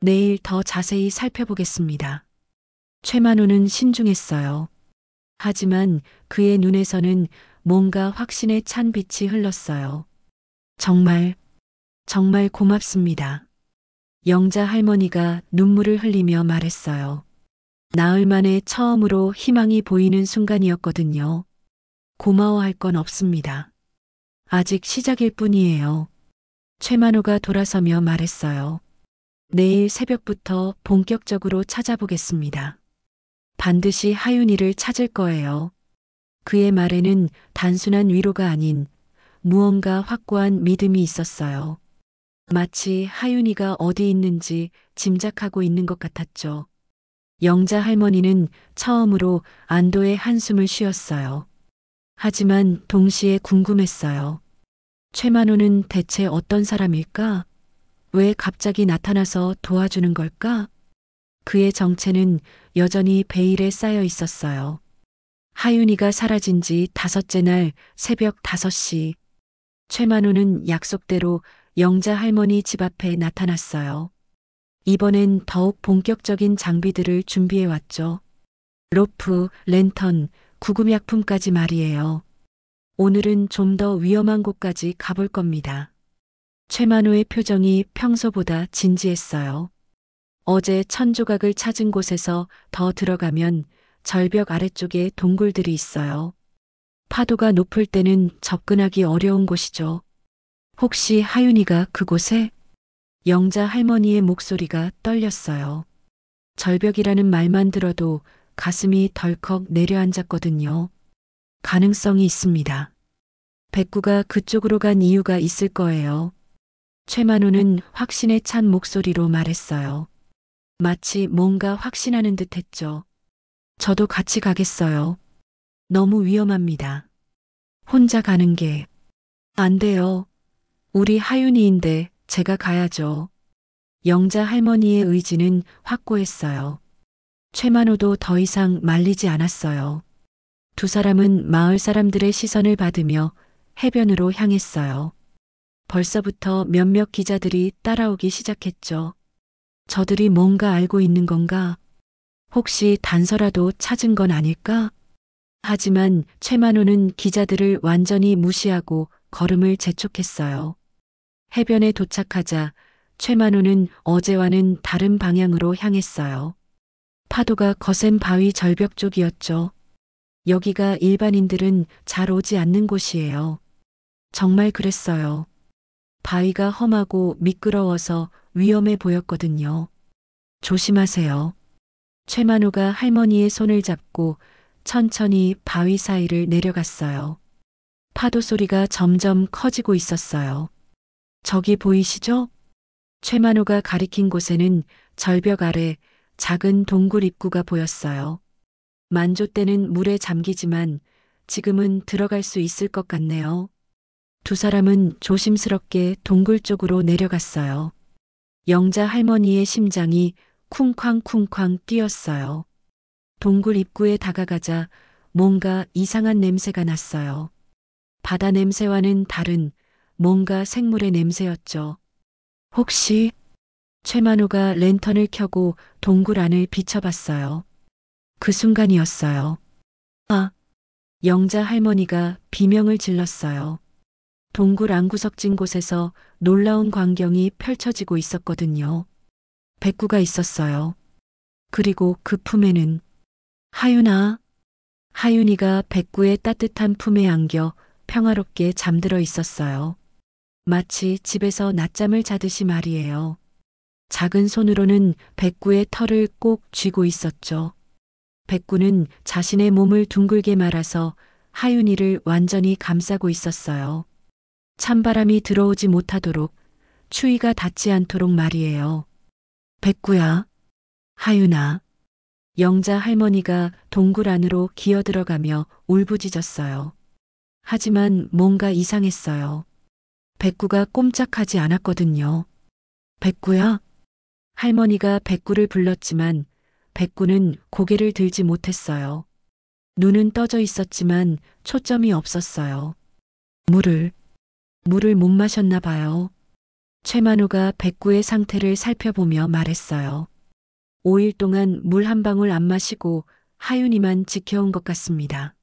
내일 더 자세히 살펴보겠습니다. 최만호는 신중했어요. 하지만 그의 눈에서는 뭔가 확신에 찬 빛이 흘렀어요. 정말 고맙습니다. 영자 할머니가 눈물을 흘리며 말했어요. 나흘 만에 처음으로 희망이 보이는 순간이었거든요. 고마워할 건 없습니다. 아직 시작일 뿐이에요. 최만호가 돌아서며 말했어요. 내일 새벽부터 본격적으로 찾아보겠습니다. 반드시 하윤이를 찾을 거예요. 그의 말에는 단순한 위로가 아닌 무언가 확고한 믿음이 있었어요. 마치 하윤이가 어디 있는지 짐작하고 있는 것 같았죠. 영자 할머니는 처음으로 안도의 한숨을 쉬었어요. 하지만 동시에 궁금했어요. 최만호는 대체 어떤 사람일까? 왜 갑자기 나타나서 도와주는 걸까? 그의 정체는 여전히 베일에 쌓여 있었어요. 하윤이가 사라진 지 5째 날 새벽 5시. 최만호는 약속대로 영자 할머니 집 앞에 나타났어요. 이번엔 더욱 본격적인 장비들을 준비해 왔죠. 로프, 랜턴, 구급약품까지 말이에요. 오늘은 좀 더 위험한 곳까지 가볼 겁니다. 최만호의 표정이 평소보다 진지했어요. 어제 천조각을 찾은 곳에서 더 들어가면 절벽 아래쪽에 동굴들이 있어요. 파도가 높을 때는 접근하기 어려운 곳이죠. 혹시 하윤이가 그곳에? 영자 할머니의 목소리가 떨렸어요. 절벽이라는 말만 들어도 가슴이 덜컥 내려앉았거든요. 가능성이 있습니다. 백구가 그쪽으로 간 이유가 있을 거예요. 최만호는 확신에 찬 목소리로 말했어요. 마치 뭔가 확신하는 듯 했죠. 저도 같이 가겠어요. 너무 위험합니다. 혼자 가는 게 안 돼요. 우리 하윤이인데 제가 가야죠. 영자 할머니의 의지는 확고했어요. 최만호도 더 이상 말리지 않았어요. 두 사람은 마을 사람들의 시선을 받으며 해변으로 향했어요. 벌써부터 몇몇 기자들이 따라오기 시작했죠. 저들이 뭔가 알고 있는 건가? 혹시 단서라도 찾은 건 아닐까? 하지만 최만호는 기자들을 완전히 무시하고 걸음을 재촉했어요. 해변에 도착하자 최만호는 어제와는 다른 방향으로 향했어요. 파도가 거센 바위 절벽 쪽이었죠. 여기가 일반인들은 잘 오지 않는 곳이에요. 정말 그랬어요. 바위가 험하고 미끄러워서 위험해 보였거든요. 조심하세요. 최만호가 할머니의 손을 잡고 천천히 바위 사이를 내려갔어요. 파도 소리가 점점 커지고 있었어요. 저기 보이시죠? 최만호가 가리킨 곳에는 절벽 아래 작은 동굴 입구가 보였어요. 만조 때는 물에 잠기지만 지금은 들어갈 수 있을 것 같네요. 두 사람은 조심스럽게 동굴 쪽으로 내려갔어요. 영자 할머니의 심장이 쿵쾅쿵쾅 뛰었어요. 동굴 입구에 다가가자 뭔가 이상한 냄새가 났어요. 바다 냄새와는 다른 뭔가 생물의 냄새였죠. 혹시 최만호가 랜턴을 켜고 동굴 안을 비춰봤어요. 그 순간이었어요. 아! 영자 할머니가 비명을 질렀어요. 동굴 안구석진 곳에서 놀라운 광경이 펼쳐지고 있었거든요. 백구가 있었어요. 그리고 그 품에는 하윤아. 하윤이가 백구의 따뜻한 품에 안겨 평화롭게 잠들어 있었어요. 마치 집에서 낮잠을 자듯이 말이에요. 작은 손으로는 백구의 털을 꼭 쥐고 있었죠. 백구는 자신의 몸을 둥글게 말아서 하윤이를 완전히 감싸고 있었어요. 찬바람이 들어오지 못하도록, 추위가 닿지 않도록 말이에요. 백구야, 하윤아. 영자 할머니가 동굴 안으로 기어들어가며 울부짖었어요. 하지만 뭔가 이상했어요. 백구가 꼼짝하지 않았거든요. 백구야? 할머니가 백구를 불렀지만 백구는 고개를 들지 못했어요. 눈은 떠져 있었지만 초점이 없었어요. 물을 못 마셨나 봐요. 최만호가 백구의 상태를 살펴보며 말했어요. 5일 동안 물 한 방울 안 마시고 하윤이만 지켜온 것 같습니다.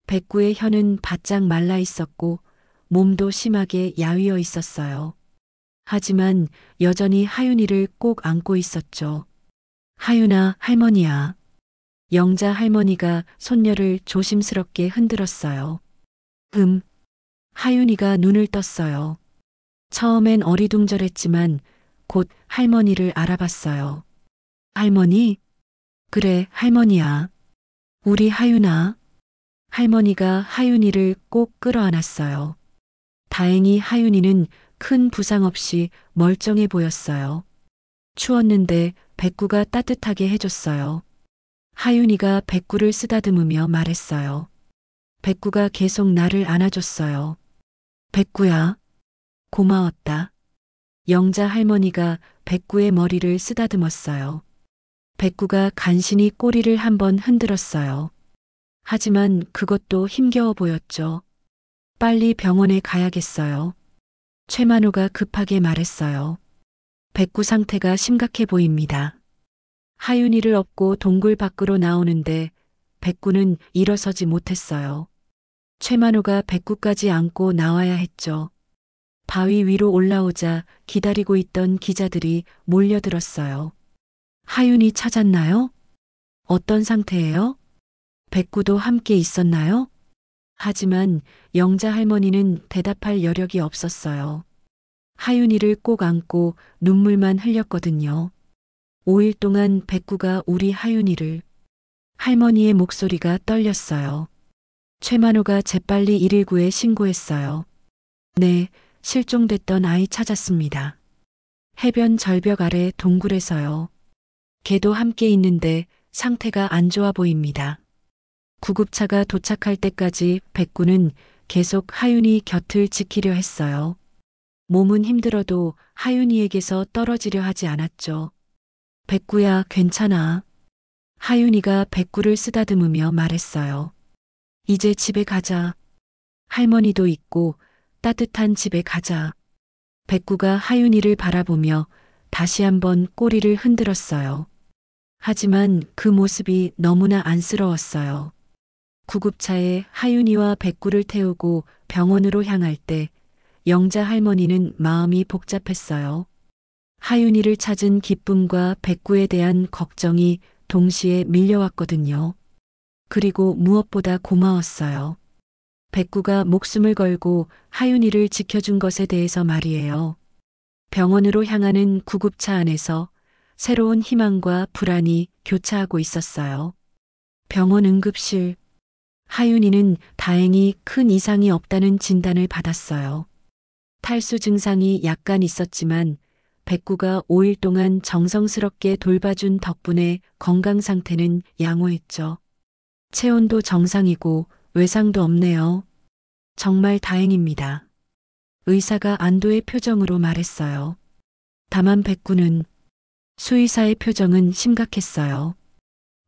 백구의 혀는 바짝 말라 있었고 몸도 심하게 야위어 있었어요. 하지만 여전히 하윤이를 꼭 안고 있었죠. 하윤아, 할머니야. 영자 할머니가 손녀를 조심스럽게 흔들었어요. 하윤이가 눈을 떴어요. 처음엔 어리둥절했지만 곧 할머니를 알아봤어요. 할머니? 그래, 할머니야. 우리 하윤아. 할머니가 하윤이를 꼭 끌어안았어요. 다행히 하윤이는 큰 부상 없이 멀쩡해 보였어요. 추웠는데 백구가 따뜻하게 해줬어요. 하윤이가 백구를 쓰다듬으며 말했어요. 백구가 계속 나를 안아줬어요. 백구야, 고마웠다. 영자 할머니가 백구의 머리를 쓰다듬었어요. 백구가 간신히 꼬리를 한번 흔들었어요. 하지만 그것도 힘겨워 보였죠. 빨리 병원에 가야겠어요. 최만호가 급하게 말했어요. 백구 상태가 심각해 보입니다. 하윤이를 업고 동굴 밖으로 나오는데 백구는 일어서지 못했어요. 최만호가 백구까지 안고 나와야 했죠. 바위 위로 올라오자 기다리고 있던 기자들이 몰려들었어요. 하윤이 찾았나요? 어떤 상태예요? 백구도 함께 있었나요? 하지만 영자 할머니는 대답할 여력이 없었어요. 하윤이를 꼭 안고 눈물만 흘렸거든요. 5일 동안 백구가 우리 하윤이를. 할머니의 목소리가 떨렸어요. 최만호가 재빨리 119에 신고했어요. 네, 실종됐던 아이 찾았습니다. 해변 절벽 아래 동굴에서요. 걔도 함께 있는데 상태가 안 좋아 보입니다. 구급차가 도착할 때까지 백구는 계속 하윤이 곁을 지키려 했어요. 몸은 힘들어도 하윤이에게서 떨어지려 하지 않았죠. 백구야, 괜찮아. 하윤이가 백구를 쓰다듬으며 말했어요. 이제 집에 가자. 할머니도 있고 따뜻한 집에 가자. 백구가 하윤이를 바라보며 다시 한번 꼬리를 흔들었어요. 하지만 그 모습이 너무나 안쓰러웠어요. 구급차에 하윤이와 백구를 태우고 병원으로 향할 때 영자 할머니는 마음이 복잡했어요. 하윤이를 찾은 기쁨과 백구에 대한 걱정이 동시에 밀려왔거든요. 그리고 무엇보다 고마웠어요. 백구가 목숨을 걸고 하윤이를 지켜준 것에 대해서 말이에요. 병원으로 향하는 구급차 안에서 새로운 희망과 불안이 교차하고 있었어요. 병원 응급실. 하윤이는 다행히 큰 이상이 없다는 진단을 받았어요. 탈수 증상이 약간 있었지만 백구가 5일 동안 정성스럽게 돌봐준 덕분에 건강 상태는 양호했죠. 체온도 정상이고 외상도 없네요. 정말 다행입니다. 의사가 안도의 표정으로 말했어요. 다만 백구는 수의사의 표정은 심각했어요.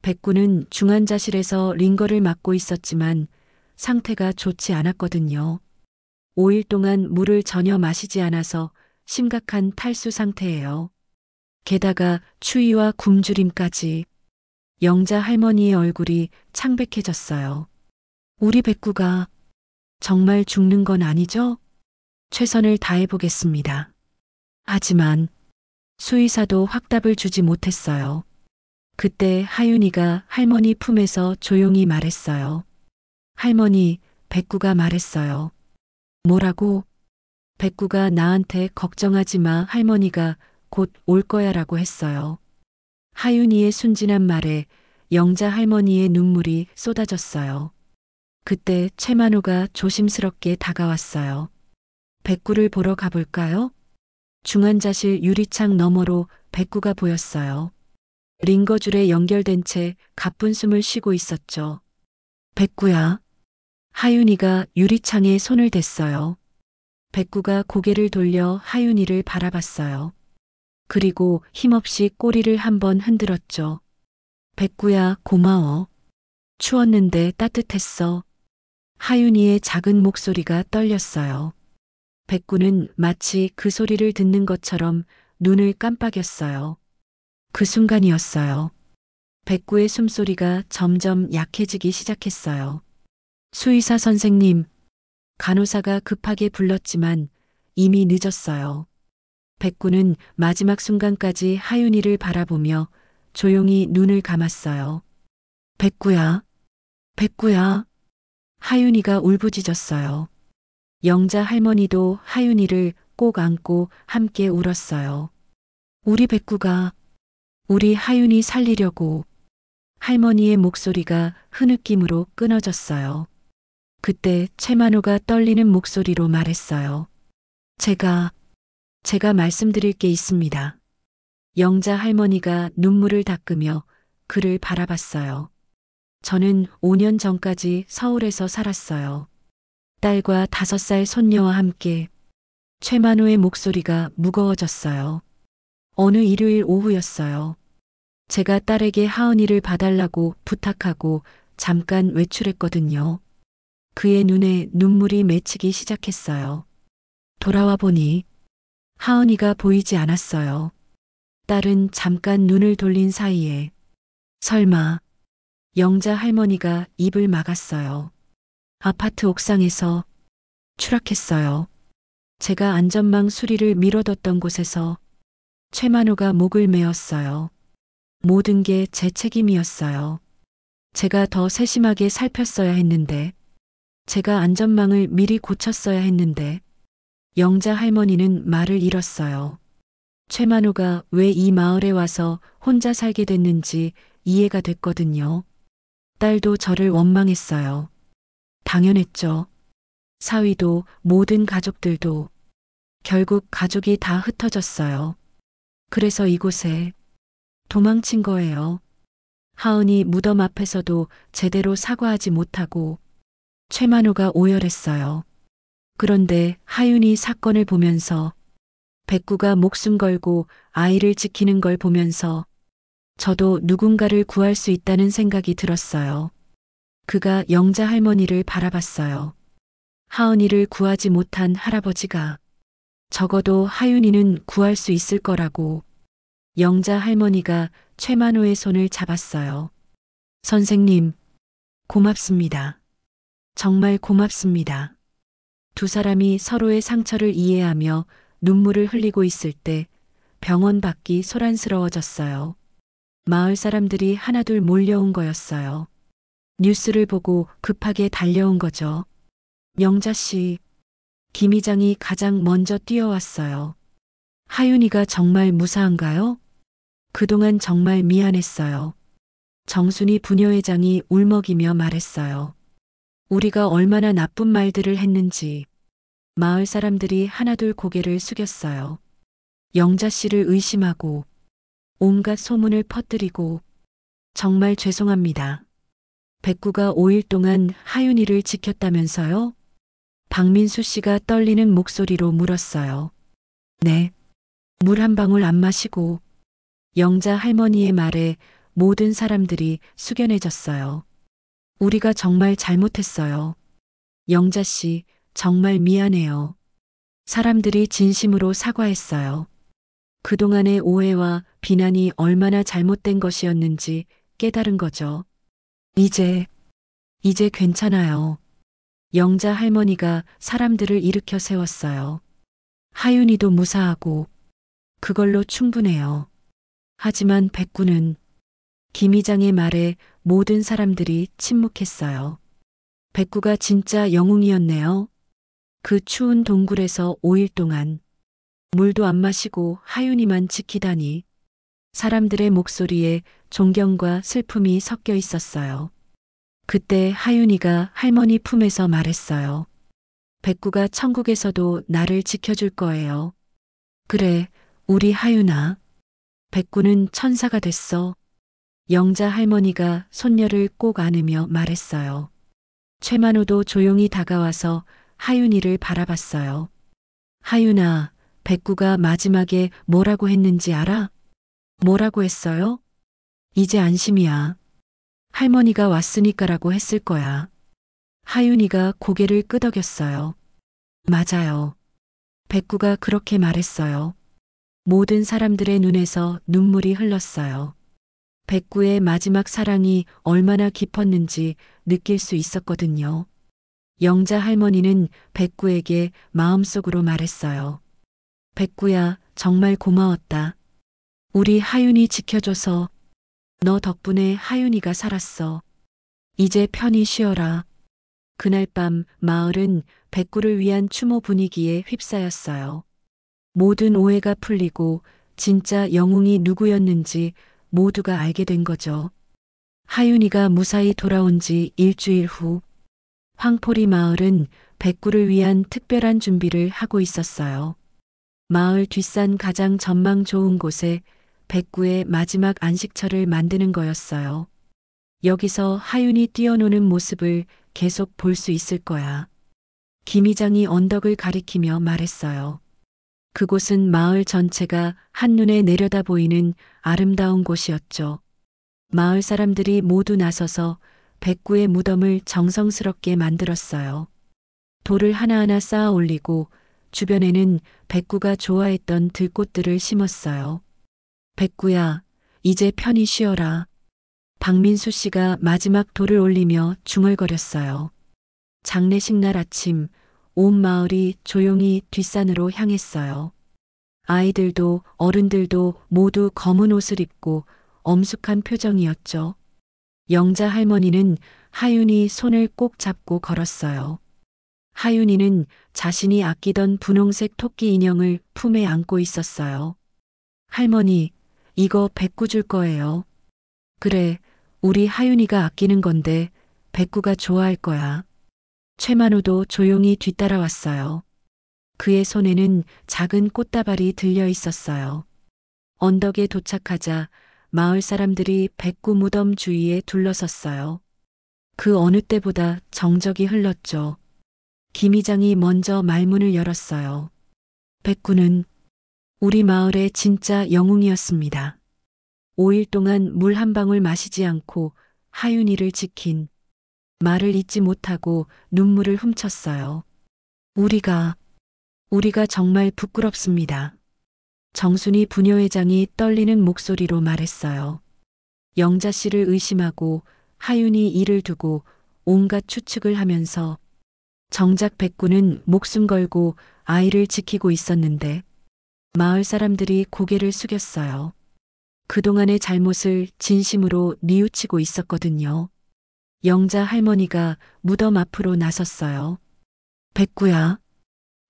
백구는 중환자실에서 링거를 맞고 있었지만 상태가 좋지 않았거든요. 5일 동안 물을 전혀 마시지 않아서 심각한 탈수 상태예요. 게다가 추위와 굶주림까지. 영자 할머니의 얼굴이 창백해졌어요. 우리 백구가 정말 죽는 건 아니죠? 최선을 다해보겠습니다. 하지만 수의사도 확답을 주지 못했어요. 그때 하윤이가 할머니 품에서 조용히 말했어요. 할머니, 백구가 말했어요. 뭐라고? 백구가 나한테 걱정하지 마, 할머니가 곧 올 거야라고 했어요. 하윤이의 순진한 말에 영자 할머니의 눈물이 쏟아졌어요. 그때 최만호가 조심스럽게 다가왔어요. 백구를 보러 가볼까요? 중환자실 유리창 너머로 백구가 보였어요. 링거줄에 연결된 채 가쁜 숨을 쉬고 있었죠. 백구야. 하윤이가 유리창에 손을 댔어요. 백구가 고개를 돌려 하윤이를 바라봤어요. 그리고 힘없이 꼬리를 한번 흔들었죠. 백구야, 고마워. 추웠는데 따뜻했어. 하윤이의 작은 목소리가 떨렸어요. 백구는 마치 그 소리를 듣는 것처럼 눈을 깜빡였어요. 그 순간이었어요. 백구의 숨소리가 점점 약해지기 시작했어요. 수의사 선생님, 간호사가 급하게 불렀지만 이미 늦었어요. 백구는 마지막 순간까지 하윤이를 바라보며 조용히 눈을 감았어요. 백구야, 백구야. 하윤이가 울부짖었어요. 영자 할머니도 하윤이를 꼭 안고 함께 울었어요. 우리 백구가 우리 하윤이 살리려고. 할머니의 목소리가 흐느낌으로 끊어졌어요. 그때 최만호가 떨리는 목소리로 말했어요. 제가 말씀드릴 게 있습니다. 영자 할머니가 눈물을 닦으며 그를 바라봤어요. 저는 5년 전까지 서울에서 살았어요. 딸과 5살 손녀와 함께. 최만호의 목소리가 무거워졌어요. 어느 일요일 오후였어요. 제가 딸에게 하은이를 봐달라고 부탁하고 잠깐 외출했거든요. 그의 눈에 눈물이 맺히기 시작했어요. 돌아와 보니 하은이가 보이지 않았어요. 딸은 잠깐 눈을 돌린 사이에 설마. 영자 할머니가 입을 막았어요. 아파트 옥상에서 추락했어요. 제가 안전망 수리를 미뤄뒀던 곳에서. 최만호가 목을 메었어요. 모든 게 제 책임이었어요. 제가 더 세심하게 살폈어야 했는데. 제가 안전망을 미리 고쳤어야 했는데. 영자 할머니는 말을 잃었어요. 최만호가 왜 이 마을에 와서 혼자 살게 됐는지 이해가 됐거든요. 딸도 저를 원망했어요. 당연했죠. 사위도 모든 가족들도. 결국 가족이 다 흩어졌어요. 그래서 이곳에 도망친 거예요. 하은이 무덤 앞에서도 제대로 사과하지 못하고 최만호가 오열했어요. 그런데 하윤이 사건을 보면서 백구가 목숨 걸고 아이를 지키는 걸 보면서 저도 누군가를 구할 수 있다는 생각이 들었어요. 그가 영자 할머니를 바라봤어요. 하은이를 구하지 못한 할아버지가 적어도 하윤이는 구할 수 있을 거라고. 영자 할머니가 최만호의 손을 잡았어요. 선생님, 고맙습니다. 정말 고맙습니다. 두 사람이 서로의 상처를 이해하며 눈물을 흘리고 있을 때 병원 밖이 소란스러워졌어요. 마을 사람들이 하나둘 몰려온 거였어요. 뉴스를 보고 급하게 달려온 거죠. 영자 씨, 김 이장이 가장 먼저 뛰어왔어요. 하윤이가 정말 무사한가요? 그동안 정말 미안했어요. 정순이 부녀회장이 울먹이며 말했어요. 우리가 얼마나 나쁜 말들을 했는지. 마을 사람들이 하나둘 고개를 숙였어요. 영자 씨를 의심하고 온갖 소문을 퍼뜨리고 정말 죄송합니다. 백구가 5일 동안 하윤이를 지켰다면서요? 박민수 씨가 떨리는 목소리로 물었어요. 네. 물 한 방울 안 마시고. 영자 할머니의 말에 모든 사람들이 숙연해졌어요. 우리가 정말 잘못했어요. 영자 씨, 정말 미안해요. 사람들이 진심으로 사과했어요. 그동안의 오해와 비난이 얼마나 잘못된 것이었는지 깨달은 거죠. 이제 괜찮아요. 영자 할머니가 사람들을 일으켜 세웠어요. 하윤이도 무사하고 그걸로 충분해요. 하지만 백구는 김 이장의 말에 모든 사람들이 침묵했어요. 백구가 진짜 영웅이었네요. 그 추운 동굴에서 5일 동안 물도 안 마시고 하윤이만 지키다니. 사람들의 목소리에 존경과 슬픔이 섞여 있었어요. 그때 하윤이가 할머니 품에서 말했어요. 백구가 천국에서도 나를 지켜줄 거예요. 그래, 우리 하윤아. 백구는 천사가 됐어. 영자 할머니가 손녀를 꼭 안으며 말했어요. 최만호도 조용히 다가와서 하윤이를 바라봤어요. 하윤아, 백구가 마지막에 뭐라고 했는지 알아? 뭐라고 했어요? 이제 안심이야. 할머니가 왔으니까라고 했을 거야. 하윤이가 고개를 끄덕였어요. 맞아요. 백구가 그렇게 말했어요. 모든 사람들의 눈에서 눈물이 흘렀어요. 백구의 마지막 사랑이 얼마나 깊었는지 느낄 수 있었거든요. 영자 할머니는 백구에게 마음속으로 말했어요. 백구야, 정말 고마웠다. 우리 하윤이 지켜줘서 너 덕분에 하윤이가 살았어. 이제 편히 쉬어라. 그날 밤 마을은 백구를 위한 추모 분위기에 휩싸였어요. 모든 오해가 풀리고 진짜 영웅이 누구였는지 모두가 알게 된 거죠. 하윤이가 무사히 돌아온 지 일주일 후 황포리 마을은 백구를 위한 특별한 준비를 하고 있었어요. 마을 뒷산 가장 전망 좋은 곳에 백구의 마지막 안식처를 만드는 거였어요. 여기서 하윤이 뛰어노는 모습을 계속 볼 수 있을 거야. 김 이장이 언덕을 가리키며 말했어요. 그곳은 마을 전체가 한눈에 내려다 보이는 아름다운 곳이었죠. 마을 사람들이 모두 나서서 백구의 무덤을 정성스럽게 만들었어요. 돌을 하나하나 쌓아 올리고 주변에는 백구가 좋아했던 들꽃들을 심었어요. 백구야, 이제 편히 쉬어라. 박민수 씨가 마지막 돌을 올리며 중얼거렸어요. 장례식 날 아침, 온 마을이 조용히 뒷산으로 향했어요. 아이들도 어른들도 모두 검은 옷을 입고 엄숙한 표정이었죠. 영자 할머니는 하윤이 손을 꼭 잡고 걸었어요. 하윤이는 자신이 아끼던 분홍색 토끼 인형을 품에 안고 있었어요. 할머니, 이거 백구 줄 거예요. 그래, 우리 하윤이가 아끼는 건데 백구가 좋아할 거야. 최만호도 조용히 뒤따라왔어요. 그의 손에는 작은 꽃다발이 들려 있었어요. 언덕에 도착하자 마을 사람들이 백구 무덤 주위에 둘러섰어요. 그 어느 때보다 정적이 흘렀죠. 김 이장이 먼저 말문을 열었어요. 백구는 우리 마을의 진짜 영웅이었습니다. 5일 동안 물 한 방울 마시지 않고 하윤이를 지킨, 말을 잇지 못하고 눈물을 훔쳤어요. 우리가 정말 부끄럽습니다. 정순이 부녀회장이 떨리는 목소리로 말했어요. 영자 씨를 의심하고 하윤이 일을 두고 온갖 추측을 하면서 정작 백구는 목숨 걸고 아이를 지키고 있었는데 마을 사람들이 고개를 숙였어요. 그동안의 잘못을 진심으로 뉘우치고 있었거든요. 영자 할머니가 무덤 앞으로 나섰어요. 백구야.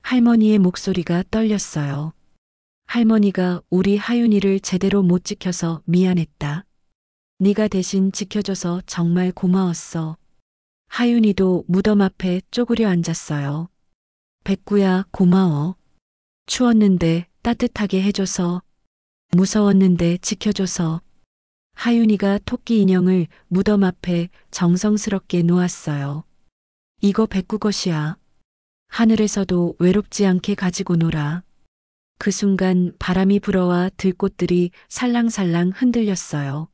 할머니의 목소리가 떨렸어요. 할머니가 우리 하윤이를 제대로 못 지켜서 미안했다. 네가 대신 지켜줘서 정말 고마웠어. 하윤이도 무덤 앞에 쪼그려 앉았어요. 백구야, 고마워. 추웠는데 따뜻하게 해줘서, 무서웠는데 지켜줘서. 하윤이가 토끼 인형을 무덤 앞에 정성스럽게 놓았어요. 이거 백구 것이야. 하늘에서도 외롭지 않게 가지고 놀아. 그 순간 바람이 불어와 들꽃들이 살랑살랑 흔들렸어요.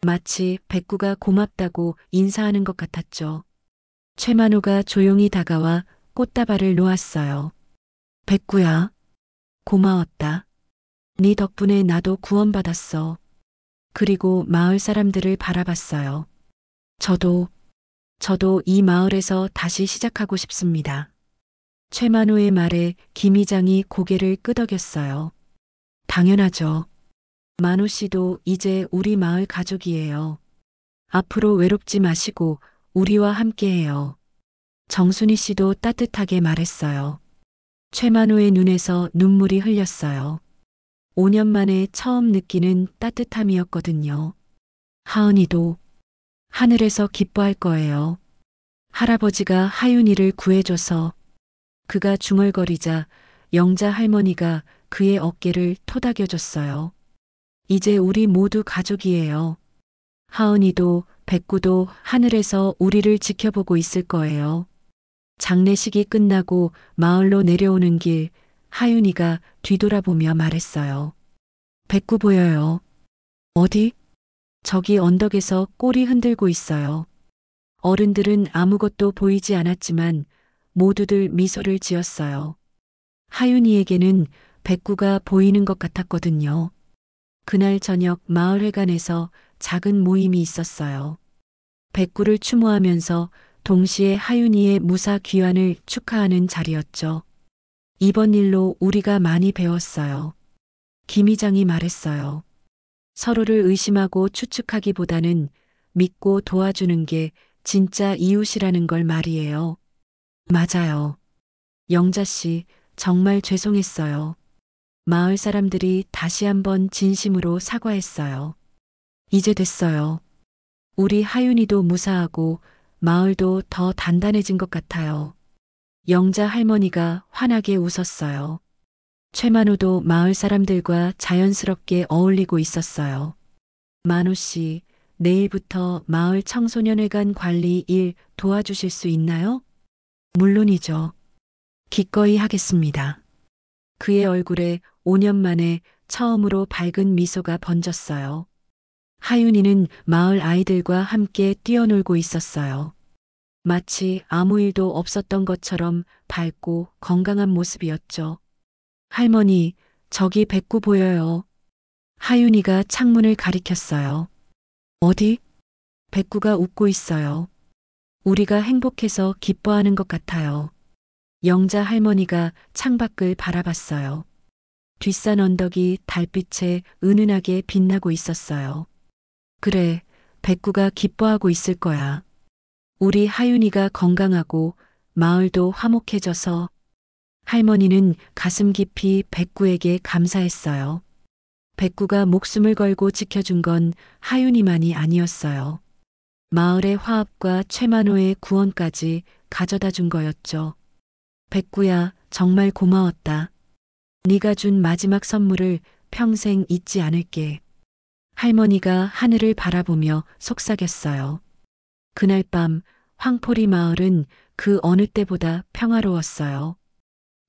마치 백구가 고맙다고 인사하는 것 같았죠. 최만호가 조용히 다가와 꽃다발을 놓았어요. 백구야, 고마웠다. 네 덕분에 나도 구원받았어. 그리고 마을 사람들을 바라봤어요. 저도 이 마을에서 다시 시작하고 싶습니다. 최만호의 말에 김 이장이 고개를 끄덕였어요. 당연하죠. 만호 씨도 이제 우리 마을 가족이에요. 앞으로 외롭지 마시고 우리와 함께해요. 정순이 씨도 따뜻하게 말했어요. 최만호의 눈에서 눈물이 흘렸어요. 5년 만에 처음 느끼는 따뜻함이었거든요. 하은이도 하늘에서 기뻐할 거예요. 할아버지가 하윤이를 구해줘서. 그가 중얼거리자 영자 할머니가 그의 어깨를 토닥여줬어요. 이제 우리 모두 가족이에요. 하은이도 백구도 하늘에서 우리를 지켜보고 있을 거예요. 장례식이 끝나고 마을로 내려오는 길, 하윤이가 뒤돌아보며 말했어요. 백구 보여요. 어디? 저기 언덕에서 꼬리 흔들고 있어요. 어른들은 아무것도 보이지 않았지만 모두들 미소를 지었어요. 하윤이에게는 백구가 보이는 것 같았거든요. 그날 저녁 마을회관에서 작은 모임이 있었어요. 백구를 추모하면서 동시에 하윤이의 무사 귀환을 축하하는 자리였죠. 이번 일로 우리가 많이 배웠어요. 김 이장이 말했어요. 서로를 의심하고 추측하기보다는 믿고 도와주는 게 진짜 이웃이라는 걸 말이에요. 맞아요. 영자 씨, 정말 죄송했어요. 마을 사람들이 다시 한번 진심으로 사과했어요. 이제 됐어요. 우리 하윤이도 무사하고 마을도 더 단단해진 것 같아요. 영자 할머니가 환하게 웃었어요. 최만호도 마을 사람들과 자연스럽게 어울리고 있었어요. 만호 씨, 내일부터 마을 청소년회관 관리 일 도와주실 수 있나요? 물론이죠. 기꺼이 하겠습니다. 그의 얼굴에 5년 만에 처음으로 밝은 미소가 번졌어요. 하윤이는 마을 아이들과 함께 뛰어놀고 있었어요. 마치 아무 일도 없었던 것처럼 밝고 건강한 모습이었죠. 할머니, 저기 백구 보여요. 하윤이가 창문을 가리켰어요. 어디? 백구가 웃고 있어요. 우리가 행복해서 기뻐하는 것 같아요. 영자 할머니가 창밖을 바라봤어요. 뒷산 언덕이 달빛에 은은하게 빛나고 있었어요. 그래, 백구가 기뻐하고 있을 거야. 우리 하윤이가 건강하고 마을도 화목해져서. 할머니는 가슴 깊이 백구에게 감사했어요. 백구가 목숨을 걸고 지켜준 건 하윤이만이 아니었어요. 마을의 화합과 최만호의 구원까지 가져다 준 거였죠. 백구야, 정말 고마웠다. 네가 준 마지막 선물을 평생 잊지 않을게. 할머니가 하늘을 바라보며 속삭였어요. 그날 밤 황포리 마을은 그 어느 때보다 평화로웠어요.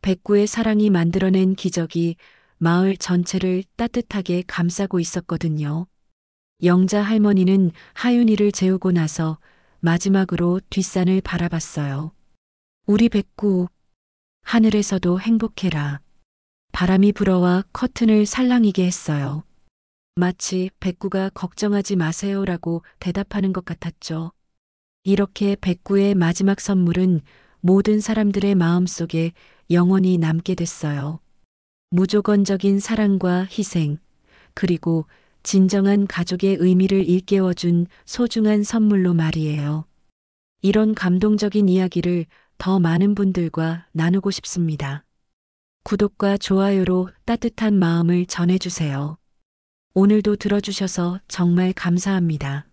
백구의 사랑이 만들어낸 기적이 마을 전체를 따뜻하게 감싸고 있었거든요. 영자 할머니는 하윤이를 재우고 나서 마지막으로 뒷산을 바라봤어요. 우리 백구, 하늘에서도 행복해라. 바람이 불어와 커튼을 살랑이게 했어요. 마치 백구가 걱정하지 마세요라고 대답하는 것 같았죠. 이렇게 백구의 마지막 선물은 모든 사람들의 마음속에 영원히 남게 됐어요. 무조건적인 사랑과 희생, 그리고 진정한 가족의 의미를 일깨워준 소중한 선물로 말이에요. 이런 감동적인 이야기를 더 많은 분들과 나누고 싶습니다. 구독과 좋아요로 따뜻한 마음을 전해주세요. 오늘도 들어주셔서 정말 감사합니다.